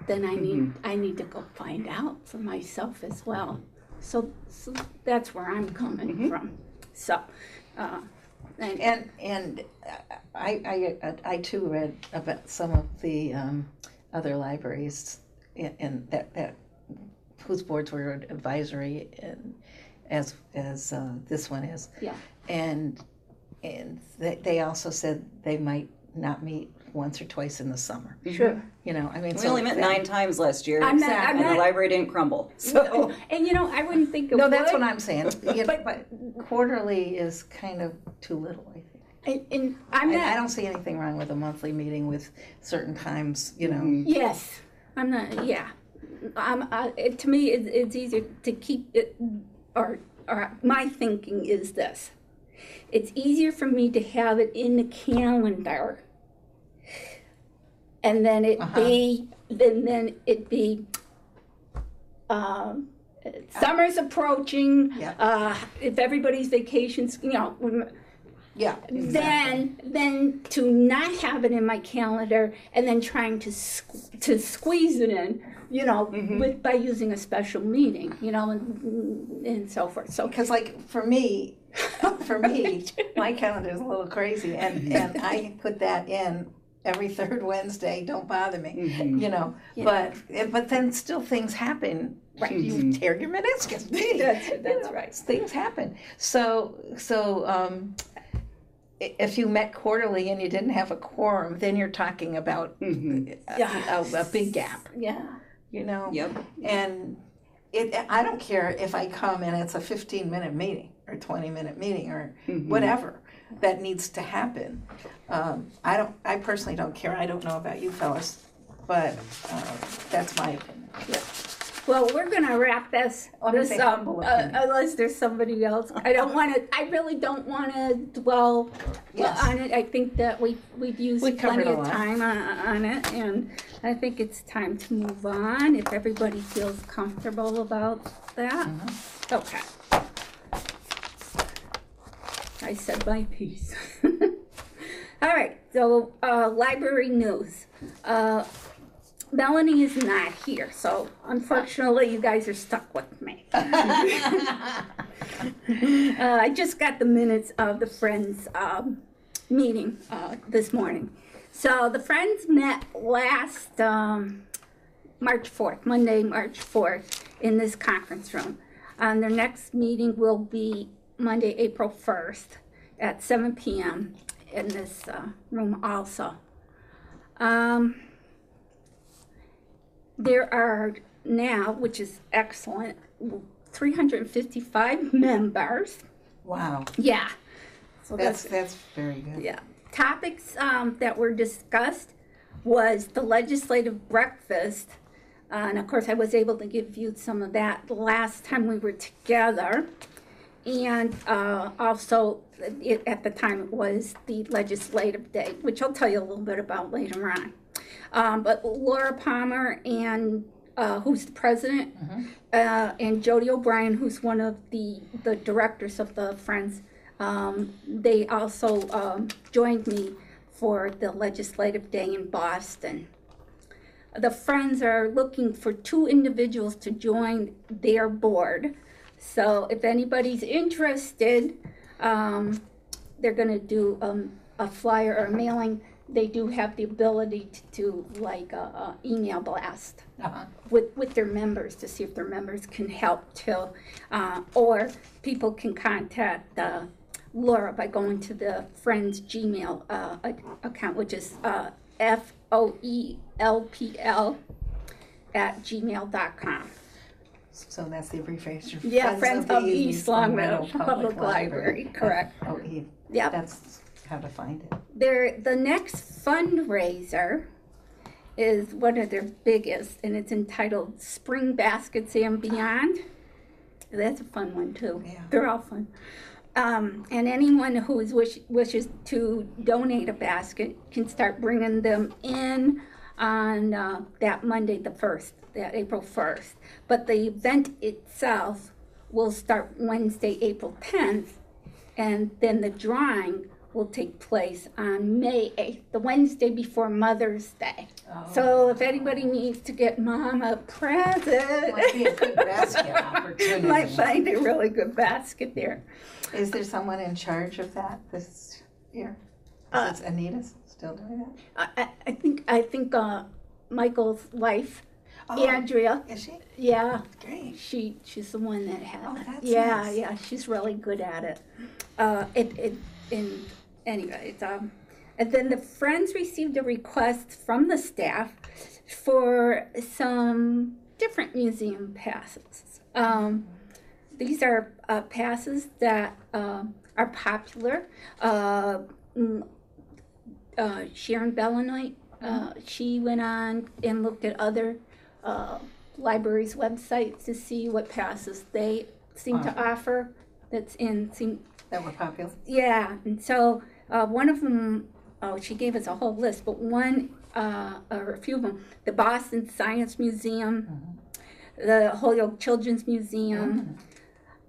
Speaker 1: then I need to go find out for myself as well. So that's where I'm coming from. So,
Speaker 4: and I too read about some of the other libraries and that whose boards were advisory, and as this one is.
Speaker 1: Yeah.
Speaker 4: And they also said they might not meet once or twice in the summer.
Speaker 1: Sure.
Speaker 4: You know, I mean,
Speaker 3: We only met 9 times last year,
Speaker 1: I'm
Speaker 3: and the library didn't crumble. So
Speaker 1: And you know, I wouldn't think it
Speaker 4: No,
Speaker 1: would.
Speaker 4: that's what I'm saying. You know, but quarterly is kind of too little, I think.
Speaker 1: And I'm
Speaker 4: I
Speaker 1: not.
Speaker 4: don't see anything wrong with a monthly meeting with certain times, you know.
Speaker 1: Yes, I'm not. Yeah, to me, it's easier to keep it. Or my thinking is this: it's easier for me to have it in the calendar, and then then it be. Summer's approaching.
Speaker 4: Yeah.
Speaker 1: If everybody's vacations, you know.
Speaker 4: Yeah. Exactly.
Speaker 1: Then to not have it in my calendar and then trying to squeeze it in, you know, by using a special meeting, you know, and so forth. So
Speaker 4: Because like for me, my calendar is a little crazy, and I put that in every third Wednesday. Don't bother me, you know.
Speaker 1: Yeah.
Speaker 4: But then still things happen.
Speaker 1: Right.
Speaker 4: You tear your meniscus.
Speaker 1: That's right.
Speaker 4: Things happen. So if you met quarterly and you didn't have a quorum, then you're talking about a big gap.
Speaker 1: Yeah.
Speaker 4: You know.
Speaker 3: Yep.
Speaker 4: And I don't care if I come and it's a 15-minute meeting or 20-minute meeting or whatever that needs to happen. I personally don't care. I don't know about you fellas, but that's my opinion.
Speaker 1: Yeah. Well, we're gonna wrap this up unless there's somebody else. I really don't want to dwell on it. I think that we've used plenty of time on it, and I think it's time to move on if everybody feels comfortable about that. Okay. I said my piece. All right. So library news. Melanie is not here, so unfortunately you guys are stuck with me. I just got the minutes of the Friends meeting this morning. So the Friends met last March 4th, Monday, March 4th, in this conference room. Their next meeting will be Monday, April 1st at 7 p.m. in this room also. There are now, which is excellent, 355 members.
Speaker 4: Wow.
Speaker 1: Yeah. So
Speaker 4: that's very good.
Speaker 1: Yeah. Topics that were discussed was the legislative breakfast. And of course, I was able to give you some of that the last time we were together. And also, at the time, it was the legislative day, which I'll tell you a little bit about later on. But Laura Palmer, and who's the president, and Jody O'Brien, who's one of the directors of the Friends, they also joined me for the legislative day in Boston. The Friends are looking for 2 individuals to join their board. So if anybody's interested, they're going to do a flyer or a mailing. They do have the ability to do like a email blast with their members to see if their members can help too. Or people can contact Laura by going to the Friends Gmail account, which is FOELPL@gmail.com.
Speaker 4: So that's the abbreviation.
Speaker 1: Yeah, Friends of East Long Meadow Public Library. Correct.
Speaker 4: FOE.
Speaker 1: Yeah.
Speaker 4: That's how to find it.
Speaker 1: The next fundraiser is one of their biggest, and it's entitled Spring Baskets and Beyond. That's a fun one too.
Speaker 4: Yeah.
Speaker 1: They're all fun. And anyone who wishes to donate a basket can start bringing them in on that Monday the 1st, that April 1st. But the event itself will start Wednesday, April 10th, and then the drawing will take place on May 8th, the Wednesday before Mother's Day. Oh. So if anybody needs to get Mom a present,
Speaker 4: might be a good basket opportunity.
Speaker 1: Might find a really good basket there.
Speaker 4: Is there someone in charge of that this year? Is Anita still doing
Speaker 1: that? I think Michael's wife, Andrea.
Speaker 4: Is she?
Speaker 1: Yeah.
Speaker 4: Great.
Speaker 1: She's the one that had.
Speaker 4: Oh, that's
Speaker 1: yeah,
Speaker 4: nice.
Speaker 1: Yeah. She's really good at it. Anyway, And then the Friends received a request from the staff for some different museum passes. These are passes that are popular. Sharon Bellinoit, she went on and looked at other libraries' websites to see what passes they seem to offer.
Speaker 4: That were popular.
Speaker 1: Yeah, and so one of them, she gave us a whole list, but one or a few of them, the Boston Science Museum, the Holyoke Children's Museum,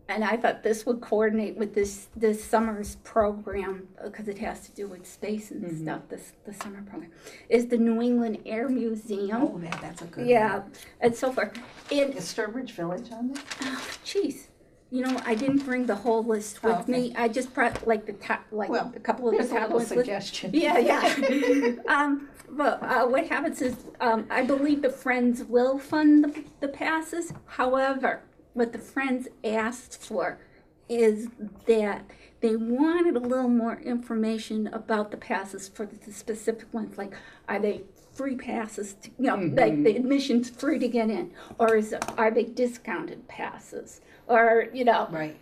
Speaker 1: and I thought this would coordinate with this summer's program because it has to do with space and stuff. The summer program is the New England Air Museum.
Speaker 4: Oh, yeah, that's a good
Speaker 1: one. And so forth.
Speaker 4: Is Sturbridge Village on there?
Speaker 1: Jeez. You know, I didn't bring the whole list with me. I just brought like the top, a couple of the top ones.
Speaker 4: Suggestion.
Speaker 1: Yeah. But what happens is, I believe the Friends will fund the passes. However, what the Friends asked for is that they wanted a little more information about the passes for the specific ones. Like, are they free passes? Like the admission's free to get in, or are they discounted passes? Or,
Speaker 4: right.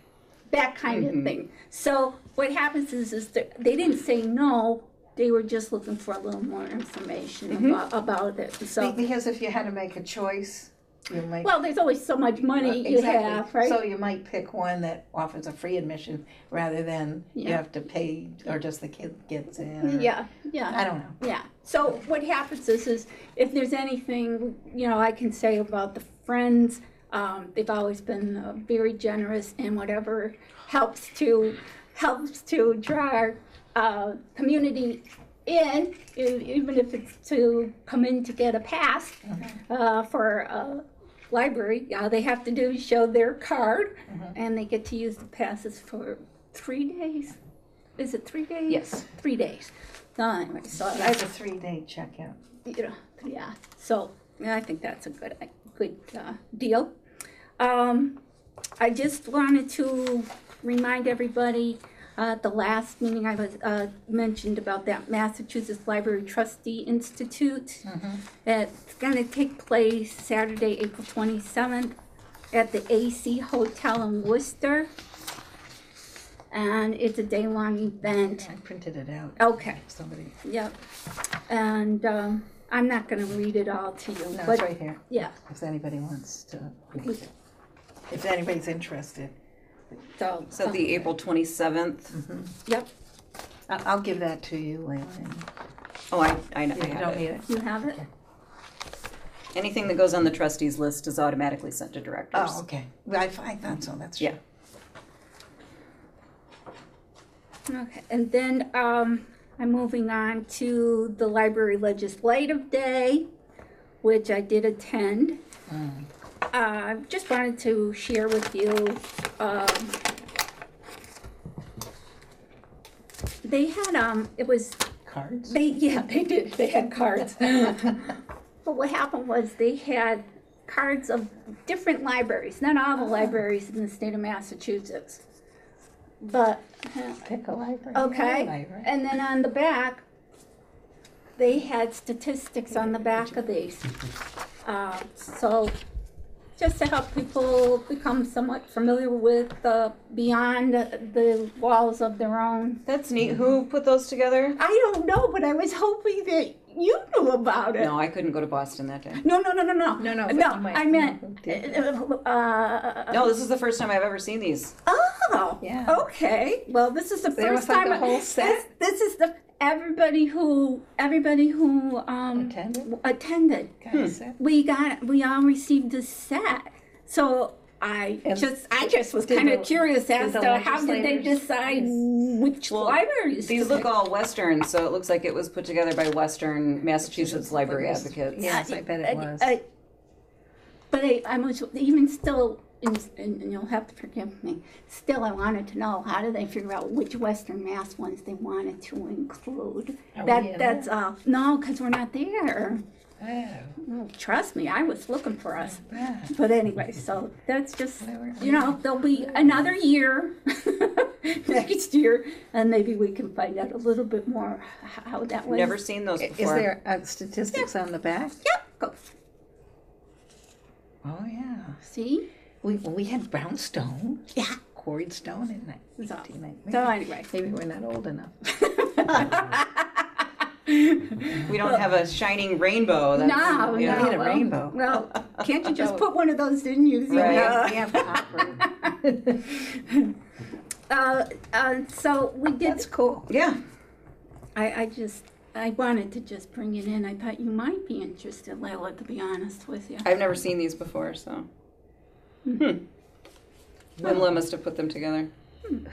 Speaker 1: that kind of thing. So what happens is that they didn't say no, they were just looking for a little more information about it. So,
Speaker 4: because if you had to make a choice, you might...
Speaker 1: Well, there's always so much money you have, right?
Speaker 4: So you might pick one that offers a free admission rather than you have to pay, or just the kid gets in.
Speaker 1: Yeah.
Speaker 4: I don't know.
Speaker 1: Yeah. So what happens is if there's anything, I can say about the Friends, they've always been very generous, and whatever helps to draw our community in, even if it's to come in to get a pass for a library. They have to do is show their card, and they get to use the passes for 3 days. Is it 3 days?
Speaker 3: Yes.
Speaker 1: 3 days. Anyway, so
Speaker 4: That's a 3-day checkout.
Speaker 1: Yeah. So I think that's a good deal. I just wanted to remind everybody, at the last meeting I was mentioned about that Massachusetts Library Trustee Institute. It's going to take place Saturday, April 27th at the AC Hotel in Worcester. And it's a day-long event.
Speaker 4: I printed it out.
Speaker 1: Okay.
Speaker 4: Somebody.
Speaker 1: Yep. And I'm not going to read it all to you.
Speaker 4: No,
Speaker 1: but
Speaker 4: it's right here.
Speaker 1: Yeah.
Speaker 4: If anybody wants to read it. If anybody's interested.
Speaker 3: So the April 27th.
Speaker 1: Yep.
Speaker 4: I'll give that to you, Leila.
Speaker 3: Oh, I know.
Speaker 4: You don't need it.
Speaker 1: You have it?
Speaker 3: Anything that goes on the trustees list is automatically sent to directors.
Speaker 4: Oh, okay. Well, I thought so. That's
Speaker 3: Yeah.
Speaker 1: Okay, and then I'm moving on to the Library Legislative Day, which I did attend. I just wanted to share with you, they had, it was...
Speaker 4: Cards?
Speaker 1: They did. They had cards. But what happened was they had cards of different libraries, not all the libraries in the state of Massachusetts. But,
Speaker 4: Pick a library.
Speaker 1: okay,
Speaker 4: Library.
Speaker 1: and then on the back, they had statistics on the back of these. So, just to help people become somewhat familiar with beyond the walls of their own.
Speaker 3: That's neat. Who put those together?
Speaker 1: I don't know, but I was hoping that you knew about it.
Speaker 3: No, I couldn't go to Boston that day.
Speaker 1: No.
Speaker 4: No, but you might-
Speaker 1: I meant.
Speaker 3: No, this is the first time I've ever seen these.
Speaker 1: Oh,
Speaker 4: Yeah.
Speaker 1: Okay. Well, this is the
Speaker 4: There
Speaker 1: first
Speaker 4: was like
Speaker 1: time.
Speaker 4: a whole set?
Speaker 1: This is the everybody who attended.
Speaker 4: Got a set?
Speaker 1: We all received a set. So I
Speaker 4: And
Speaker 1: just was
Speaker 4: did
Speaker 1: kind of
Speaker 4: the-
Speaker 1: curious as
Speaker 4: did
Speaker 1: to
Speaker 4: the
Speaker 1: how did they
Speaker 4: legislators-
Speaker 1: decide which
Speaker 3: Well,
Speaker 1: libraries
Speaker 3: These
Speaker 1: to
Speaker 3: look
Speaker 1: pick.
Speaker 3: all Western, so it looks like it was put together by Western Massachusetts Library Advocates.
Speaker 4: Yes, I bet it was.
Speaker 1: But I was even still, and you'll have to forgive me, still I wanted to know, how did they figure out which Western Mass ones they wanted to include?
Speaker 4: Are we in
Speaker 1: That's no, because we're not there. Well, trust me, I was looking for us.
Speaker 4: Yeah.
Speaker 1: But anyway, so that's just, there'll be another year next year, and maybe we can find out a little bit more how that was.
Speaker 3: Never seen those
Speaker 4: Is
Speaker 3: before.
Speaker 4: there statistics on the back?
Speaker 1: Yep, go.
Speaker 4: Oh, yeah.
Speaker 1: See?
Speaker 4: We had brownstone,
Speaker 1: Yeah.
Speaker 4: quarried stone in that.
Speaker 1: So anyway.
Speaker 4: Maybe we're not old enough.
Speaker 3: We don't have a shining rainbow. That's,
Speaker 1: No,
Speaker 3: you know.
Speaker 1: no.
Speaker 4: need a rainbow.
Speaker 1: Well, can't you just put one of those in you?
Speaker 3: Right.
Speaker 4: We have copper.
Speaker 1: So we did.
Speaker 4: That's cool.
Speaker 3: Yeah.
Speaker 1: I wanted to just bring it in. I thought you might be interested, Layla, to be honest with you.
Speaker 3: I've never seen these before, so. Wimla must have put them together.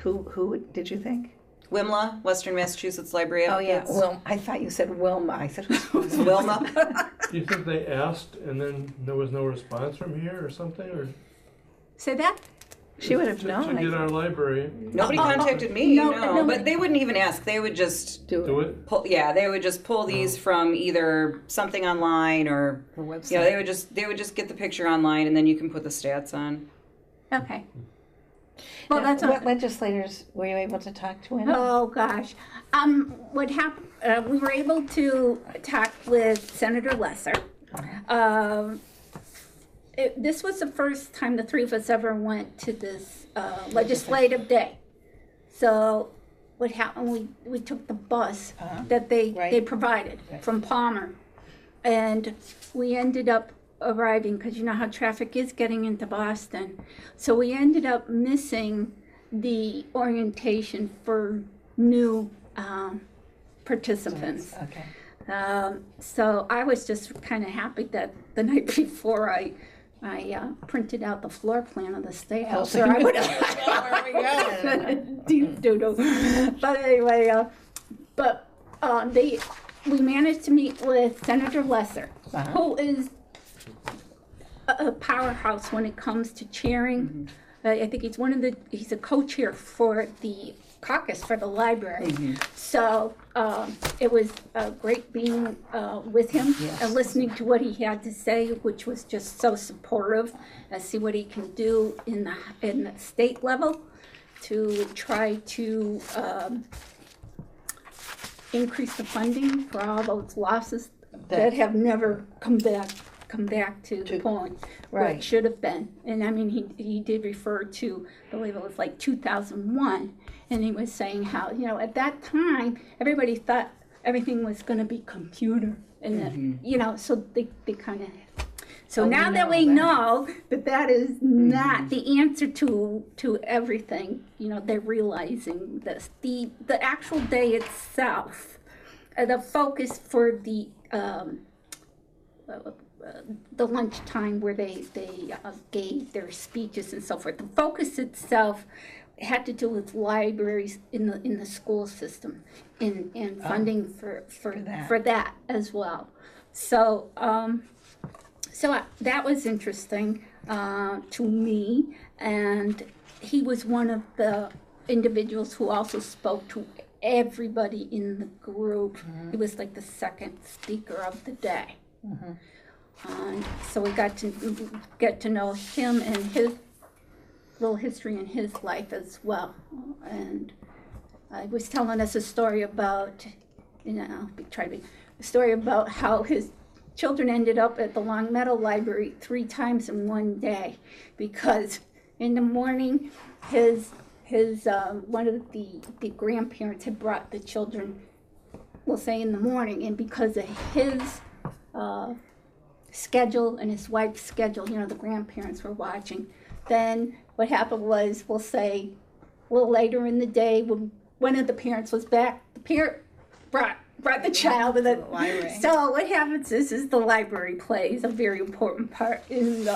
Speaker 4: Who did you think?
Speaker 3: Wimla, Western Massachusetts Library.
Speaker 4: Oh, yeah.
Speaker 3: It's
Speaker 4: Well, I thought you said Wilma. I said, who's
Speaker 3: Wilma.
Speaker 5: Do you think they asked and then there was no response from here or something, or
Speaker 1: Say that?
Speaker 4: She would have
Speaker 5: to
Speaker 4: known.
Speaker 5: get our library?
Speaker 3: Nobody contacted me.
Speaker 1: No,
Speaker 3: No,
Speaker 1: nobody.
Speaker 3: but they wouldn't even ask. They would just
Speaker 5: Do it?
Speaker 3: pull. Yeah, they would just pull these from either something online or
Speaker 4: The website.
Speaker 3: they would just get the picture online and then you can put the stats on.
Speaker 1: Okay. Well,
Speaker 4: Now,
Speaker 1: that's
Speaker 4: what legislators were you able to talk to? In?
Speaker 1: Oh gosh, what happened? We were able to talk with Senator Lesser. This was the first time the three of us ever went to this legislative day. So what happened? We took the bus that they provided from Palmer, and we ended up arriving because you know how traffic is getting into Boston. So we ended up missing the orientation for new participants.
Speaker 4: Okay.
Speaker 1: So I was just kind of happy that the night before I printed out the floor plan of the State House.
Speaker 4: so
Speaker 1: Or I
Speaker 4: you
Speaker 1: would
Speaker 4: knew where we
Speaker 1: have deep doodle. But anyway, we managed to meet with Senator Lesser, who is a powerhouse when it comes to chairing. I think he's a co-chair for the caucus for the library. So it was great being with him and listening to what he had to say, which was just so supportive. See what he can do in the state level to try to increase the funding for all those losses that have never come back to the point where it should have been. And I mean, he did refer to, I believe it was like 2001, and he was saying how, at that time, everybody thought everything was going to be computer. And, so they kind of... So now that we know that is not the answer to everything, they're realizing this. The actual day itself, the focus for the lunchtime where they gave their speeches and so forth. The focus itself had to do with libraries in the school system and funding for that as well. So that was interesting to me, and he was one of the individuals who also spoke to everybody in the group. He was like the second speaker of the day. So we got to get to know him and his little history in his life as well. And he was telling us a story about, a story about how his children ended up at the Long Meadow Library 3 times in one day, because in the morning his one of the grandparents had brought the children, we'll say in the morning, and because of his schedule and his wife's schedule, the grandparents were watching. Then what happened was, we'll say a little later in the day, when one of the parents was back, the parent brought the child to the library. So what happens is the library plays a very important part in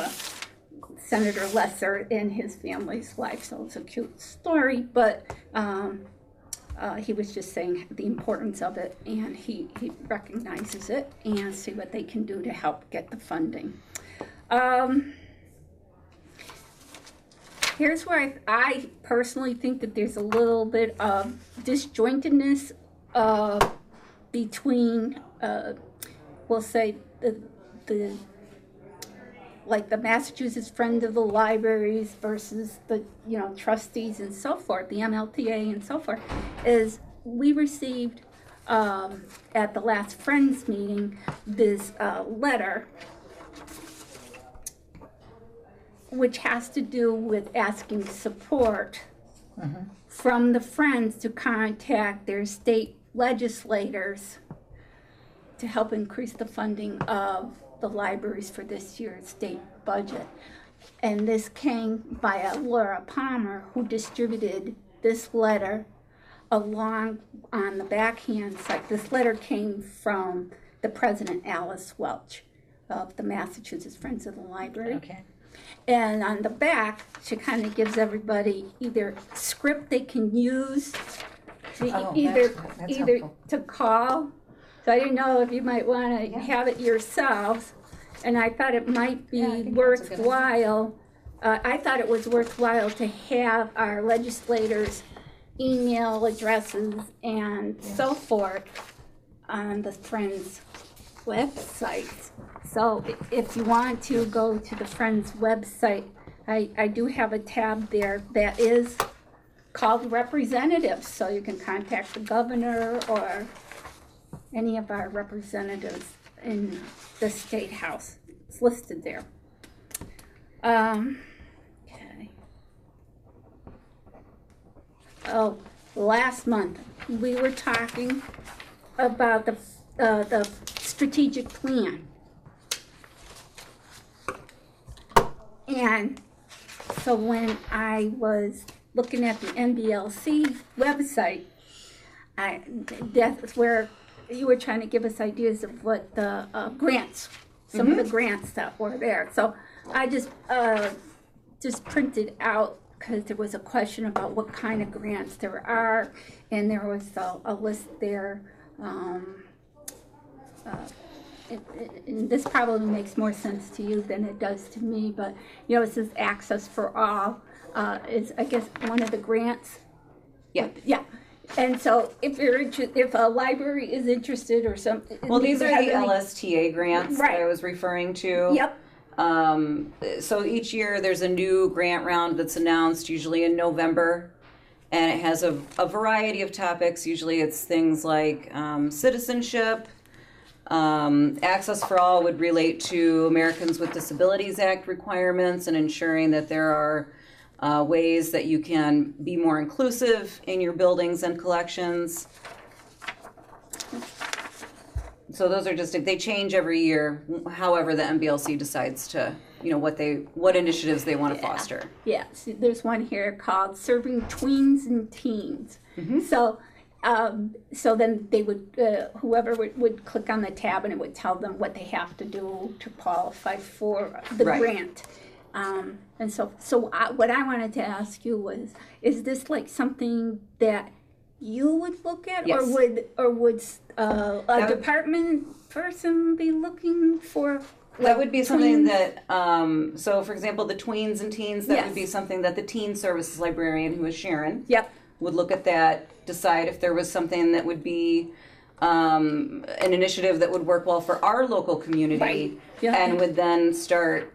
Speaker 1: Senator Lesser and his family's life. So it's a cute story, but he was just saying the importance of it, and he recognizes it and see what they can do to help get the funding. Here's where I personally think that there's a little bit of disjointedness between will say the like the Massachusetts Friend of the Libraries versus the, trustees and so forth, the MLTA and so forth, is we received at the last Friends meeting this letter which has to do with asking support from the Friends to contact their state legislators to help increase the funding of the libraries for this year's state budget. And this came via Laura Palmer, who distributed this letter along on the backhand side. This letter came from the president, Alice Welch, of the Massachusetts Friends of the Library.
Speaker 4: Okay.
Speaker 1: And on the back, she kind of gives everybody either script they can use to
Speaker 4: that's
Speaker 1: either
Speaker 4: helpful.
Speaker 1: to call. So I didn't know if you might want to have it yourselves, and I thought it might be
Speaker 4: I think that's a good idea.
Speaker 1: worthwhile. I thought it was worthwhile to have our legislators' email addresses and so forth on the Friends website. So if you want to go to the Friends website, I do have a tab there that is called representatives, so you can contact the governor or any of our representatives in the State House. It's listed there. Okay. Oh, last month we were talking about the strategic plan. And so when I was looking at the NBLC website, that's where you were trying to give us ideas of what the grants, some of the grants that were there. So I just printed out, because there was a question about what kind of grants there are, and there was a list there. And this probably makes more sense to you than it does to me, but it says Access for All is, I guess, one of the grants.
Speaker 3: Yeah.
Speaker 1: Yeah. And so if if a library is interested or something.
Speaker 3: Well, these are the LSTA grants that I
Speaker 1: Right.
Speaker 3: was referring to.
Speaker 1: Yep.
Speaker 3: So each year there's a new grant round that's announced, usually in November, and it has a variety of topics. Usually it's things like citizenship. Access for All would relate to Americans with Disabilities Act requirements and ensuring that there are ways that you can be more inclusive in your buildings and collections. So those are just, they change every year, however the MBLC decides to, what initiatives they want to foster.
Speaker 1: Yeah, see, there's one here called Serving Tweens and Teens. So then they would, whoever would click on the tab and it would tell them what they have to do to qualify for the
Speaker 3: Right.
Speaker 1: grant. And so what I wanted to ask you was, is this like something that you would look at,
Speaker 3: Yes.
Speaker 1: or would a department person be looking for?
Speaker 3: That would be something
Speaker 1: tweens?
Speaker 3: that, so for example, the tweens and teens, that
Speaker 1: Yes.
Speaker 3: would be something that the teen services librarian, who is Sharon,
Speaker 1: Yep.
Speaker 3: would look at that, decide if there was something that would be an initiative that would work well for our local community,
Speaker 1: Right. Yeah.
Speaker 3: and would then start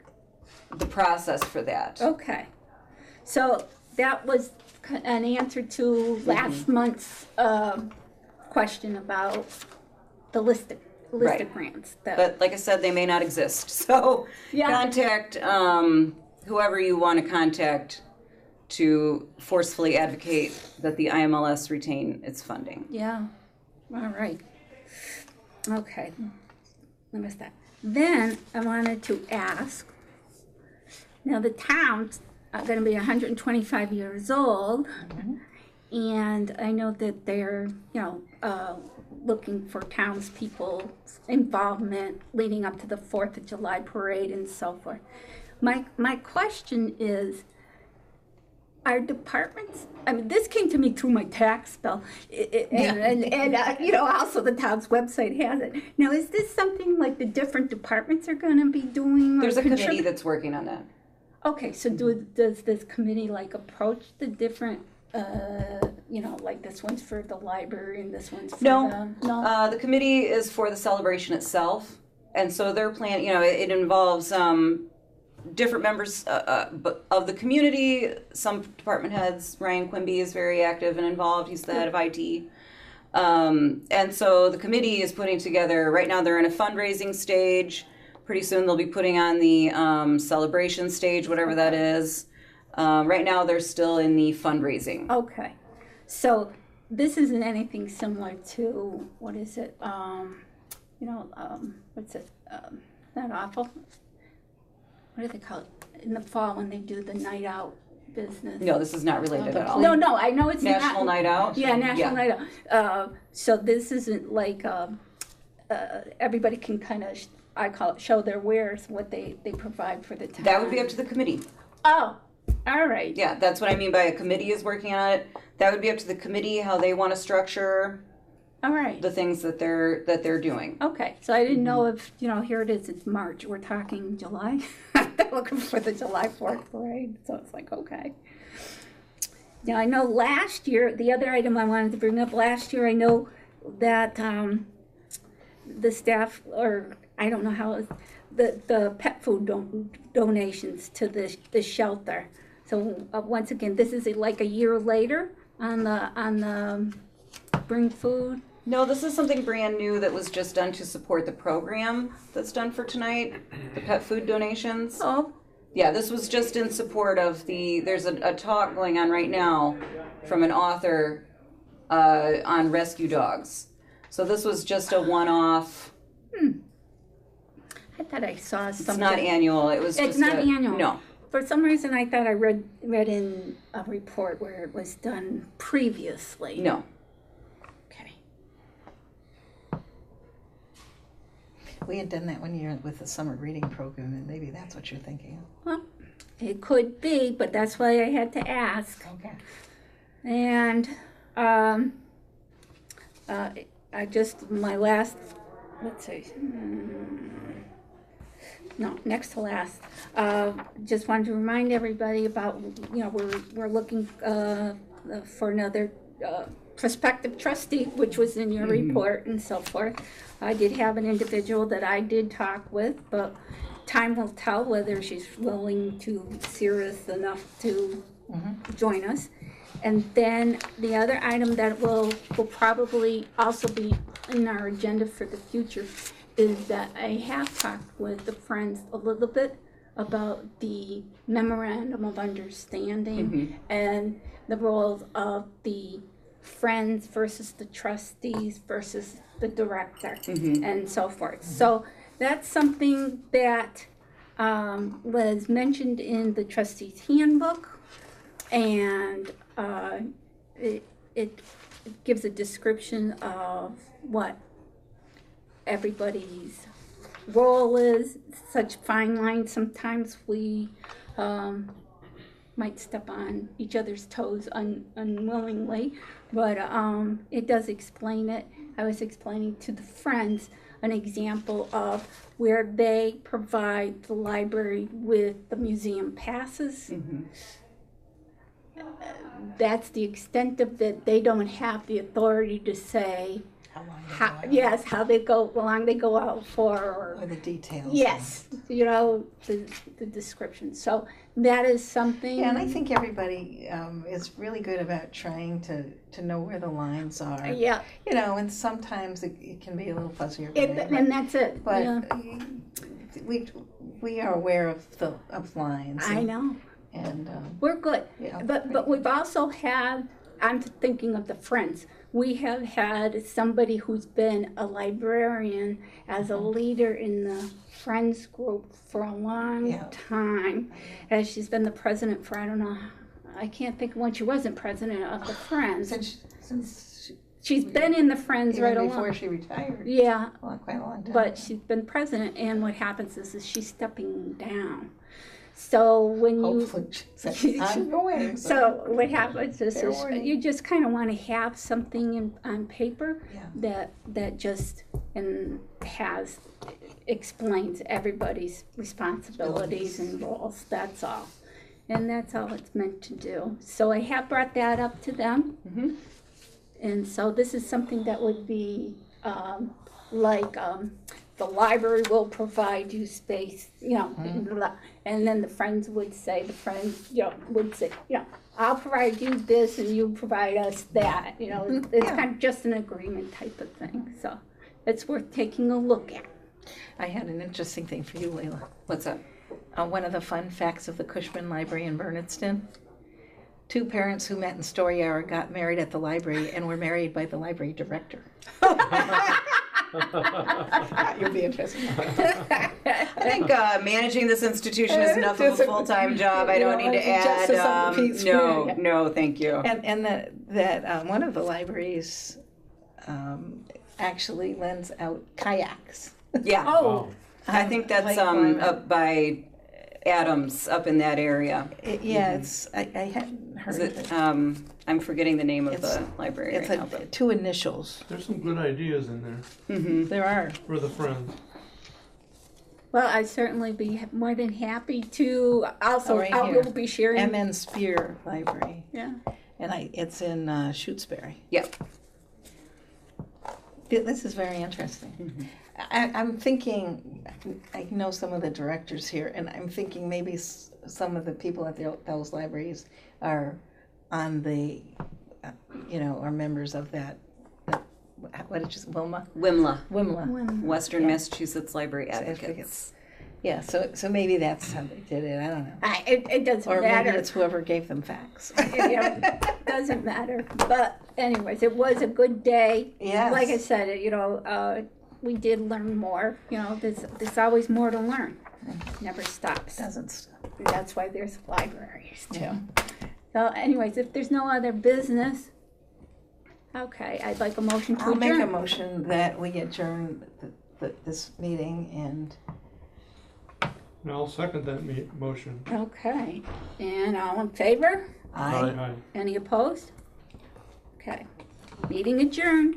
Speaker 3: the process for that.
Speaker 1: Okay, so that was an answer to last month's question about the list of
Speaker 3: Right.
Speaker 1: grants.
Speaker 3: But like I said, they may not exist. So
Speaker 1: Yeah.
Speaker 3: contact whoever you want to contact to forcefully advocate that the IMLS retain its funding.
Speaker 1: Yeah, all right. Okay, I missed that. Then I wanted to ask, now the town's going to be 125 years old, and I know that they're, looking for townspeople's involvement leading up to the 4th of July parade and so forth. My question is, our departments, I mean, this came to me through my tax bill, and also the town's website has it. Now, is this something like the different departments are going to be doing?
Speaker 3: There's a committee that's working on that.
Speaker 1: Okay, so does this committee approach the different, like this one's for the library and this one's for
Speaker 3: No.
Speaker 1: the
Speaker 3: The committee is for the celebration itself, And so their plan, it involves different members of the community, some department heads. Ryan Quimby is very active and involved. He's the head of IT. And so the committee is putting together, right now they're in a fundraising stage. Pretty soon they'll be putting on the celebration stage, whatever that is. Right now they're still in the fundraising.
Speaker 1: Okay. So this isn't anything similar to, what is it? What's it? Not awful. What do they call it? In the fall when they do the night out business.
Speaker 3: No, this is not related at all.
Speaker 1: No, I know it's
Speaker 3: National Night Out?
Speaker 1: Yeah, National Night Out. So this isn't like everybody can kind of, I call it, show their wares, what they provide for the town.
Speaker 3: That would be up to the committee.
Speaker 1: Oh, all right.
Speaker 3: Yeah, that's what I mean by a committee is working on it. That would be up to the committee, how they want to structure
Speaker 1: all right.
Speaker 3: the things that they're doing.
Speaker 1: Okay, so I didn't know if, here it is, it's March, we're talking July. They're looking for the July 4th parade, so it's like, okay. Now, I know last year, the other item I wanted to bring up, last year I know that the staff, or I don't know how, the pet food donations to the shelter. So once again, this is like a year later on the bring food.
Speaker 3: No, this is something brand new that was just done to support the program that's done for tonight, the pet food donations.
Speaker 1: Oh.
Speaker 3: Yeah, this was just in support of there's a talk going on right now from an author on rescue dogs. So this was just a one-off.
Speaker 1: I thought I saw something.
Speaker 3: It's not annual.
Speaker 1: It's not annual.
Speaker 3: No.
Speaker 1: For some reason, I thought I read in a report where it was done previously.
Speaker 3: No.
Speaker 1: Okay.
Speaker 4: We had done that one year with the summer reading program, and maybe that's what you're thinking of.
Speaker 1: Well, it could be, but that's why I had to ask.
Speaker 4: Okay.
Speaker 1: And I just, my last, let's see, no, next to last, just wanted to remind everybody about, we're looking for another prospective trustee, which was in your report and so forth. I did have an individual that I did talk with, but time will tell whether she's willing to serious enough to join us. And then the other item that will probably also be in our agenda for the future is that I have talked with the Friends a little bit about the memorandum of understanding and the roles of the Friends versus the trustees versus the director and so forth. So that's something that was mentioned in the trustees handbook, and it gives a description of what everybody's role is. Such fine lines, sometimes we might step on each other's toes unwillingly, but it does explain it. I was explaining to the Friends an example of where they provide the library with the museum passes. That's the extent of it. They don't have the authority to say how they go, how long they go out for,
Speaker 4: or the details.
Speaker 1: Yes, the description. So that is something.
Speaker 4: Yeah, and I think everybody is really good about trying to know where the lines are.
Speaker 1: Yeah.
Speaker 4: And sometimes it can be a little fuzzier.
Speaker 1: And that's it.
Speaker 4: But
Speaker 1: yeah.
Speaker 4: we are aware of lines.
Speaker 1: I know.
Speaker 4: And
Speaker 1: we're good.
Speaker 4: Yeah,
Speaker 1: but we've also had, I'm thinking of the Friends. We have had somebody who's been a librarian as a leader in the Friends group for a long time. As she's been the president for, I don't know, I can't think of when she wasn't president of the Friends.
Speaker 4: Since
Speaker 1: she's been in the Friends right along.
Speaker 4: Before she retired.
Speaker 1: Yeah.
Speaker 4: Quite a long time.
Speaker 1: But she's been president, and what happens is she's stepping down. So when
Speaker 4: I'm going.
Speaker 1: So what happens is you just kind of want to have something on paper that just explains everybody's responsibilities and roles. That's all, and that's all it's meant to do. So I have brought that up to them, and so this is something that would be the library will provide you space, blah. And then the friends would say, I'll provide you this and you provide us that. It's kind of just an agreement type of thing. So it's worth taking a look at.
Speaker 4: I had an interesting thing for you, Layla.
Speaker 3: What's up?
Speaker 4: One of the fun facts of the Cushman Library in Bernardston. 2 parents who met in Story Hour got married at the library and were married by the library director. You'll be interested.
Speaker 3: I think managing this institution is enough of a full-time job. I don't need to add. No, thank you.
Speaker 4: And that one of the libraries actually lends out kayaks.
Speaker 3: Yeah.
Speaker 1: Oh,
Speaker 3: I think that's up by Adams, up in that area.
Speaker 4: It's I hadn't heard of it.
Speaker 3: I'm forgetting the name of the library
Speaker 4: It's
Speaker 3: right now. But
Speaker 4: 2 initials.
Speaker 5: There's some good ideas in there
Speaker 4: There are.
Speaker 5: for the friends.
Speaker 1: well, I'd certainly be more than happy to. Also,
Speaker 4: Oh, right
Speaker 1: I
Speaker 4: here.
Speaker 1: will be sharing.
Speaker 4: M.N. Spear Library.
Speaker 1: Yeah.
Speaker 4: And it's in Shutesbury.
Speaker 3: Yep.
Speaker 4: This is very interesting. I'm thinking, I know some of the directors here, and I'm thinking maybe some of the people at those libraries are on the, are members of that, what did you say, WIMLA?
Speaker 3: WIMLA. Western Massachusetts Library Advocates.
Speaker 4: Yeah, so maybe that's how they did it, I don't know.
Speaker 1: It doesn't
Speaker 4: Or
Speaker 1: matter.
Speaker 4: maybe it's whoever gave them facts.
Speaker 1: Doesn't matter. But anyways, it was a good day.
Speaker 4: Yes.
Speaker 1: Like I said, we did learn more. There's always more to learn. Never stops.
Speaker 4: Doesn't stop.
Speaker 1: That's why there's libraries too. So anyways, if there's no other business, okay, I'd like a motion to
Speaker 4: I'll
Speaker 1: adjourn.
Speaker 4: make a motion that we adjourn this meeting and
Speaker 5: And I'll second that motion.
Speaker 1: Okay, and all in favor?
Speaker 4: I
Speaker 5: Aye.
Speaker 1: Any opposed? Okay, meeting adjourned.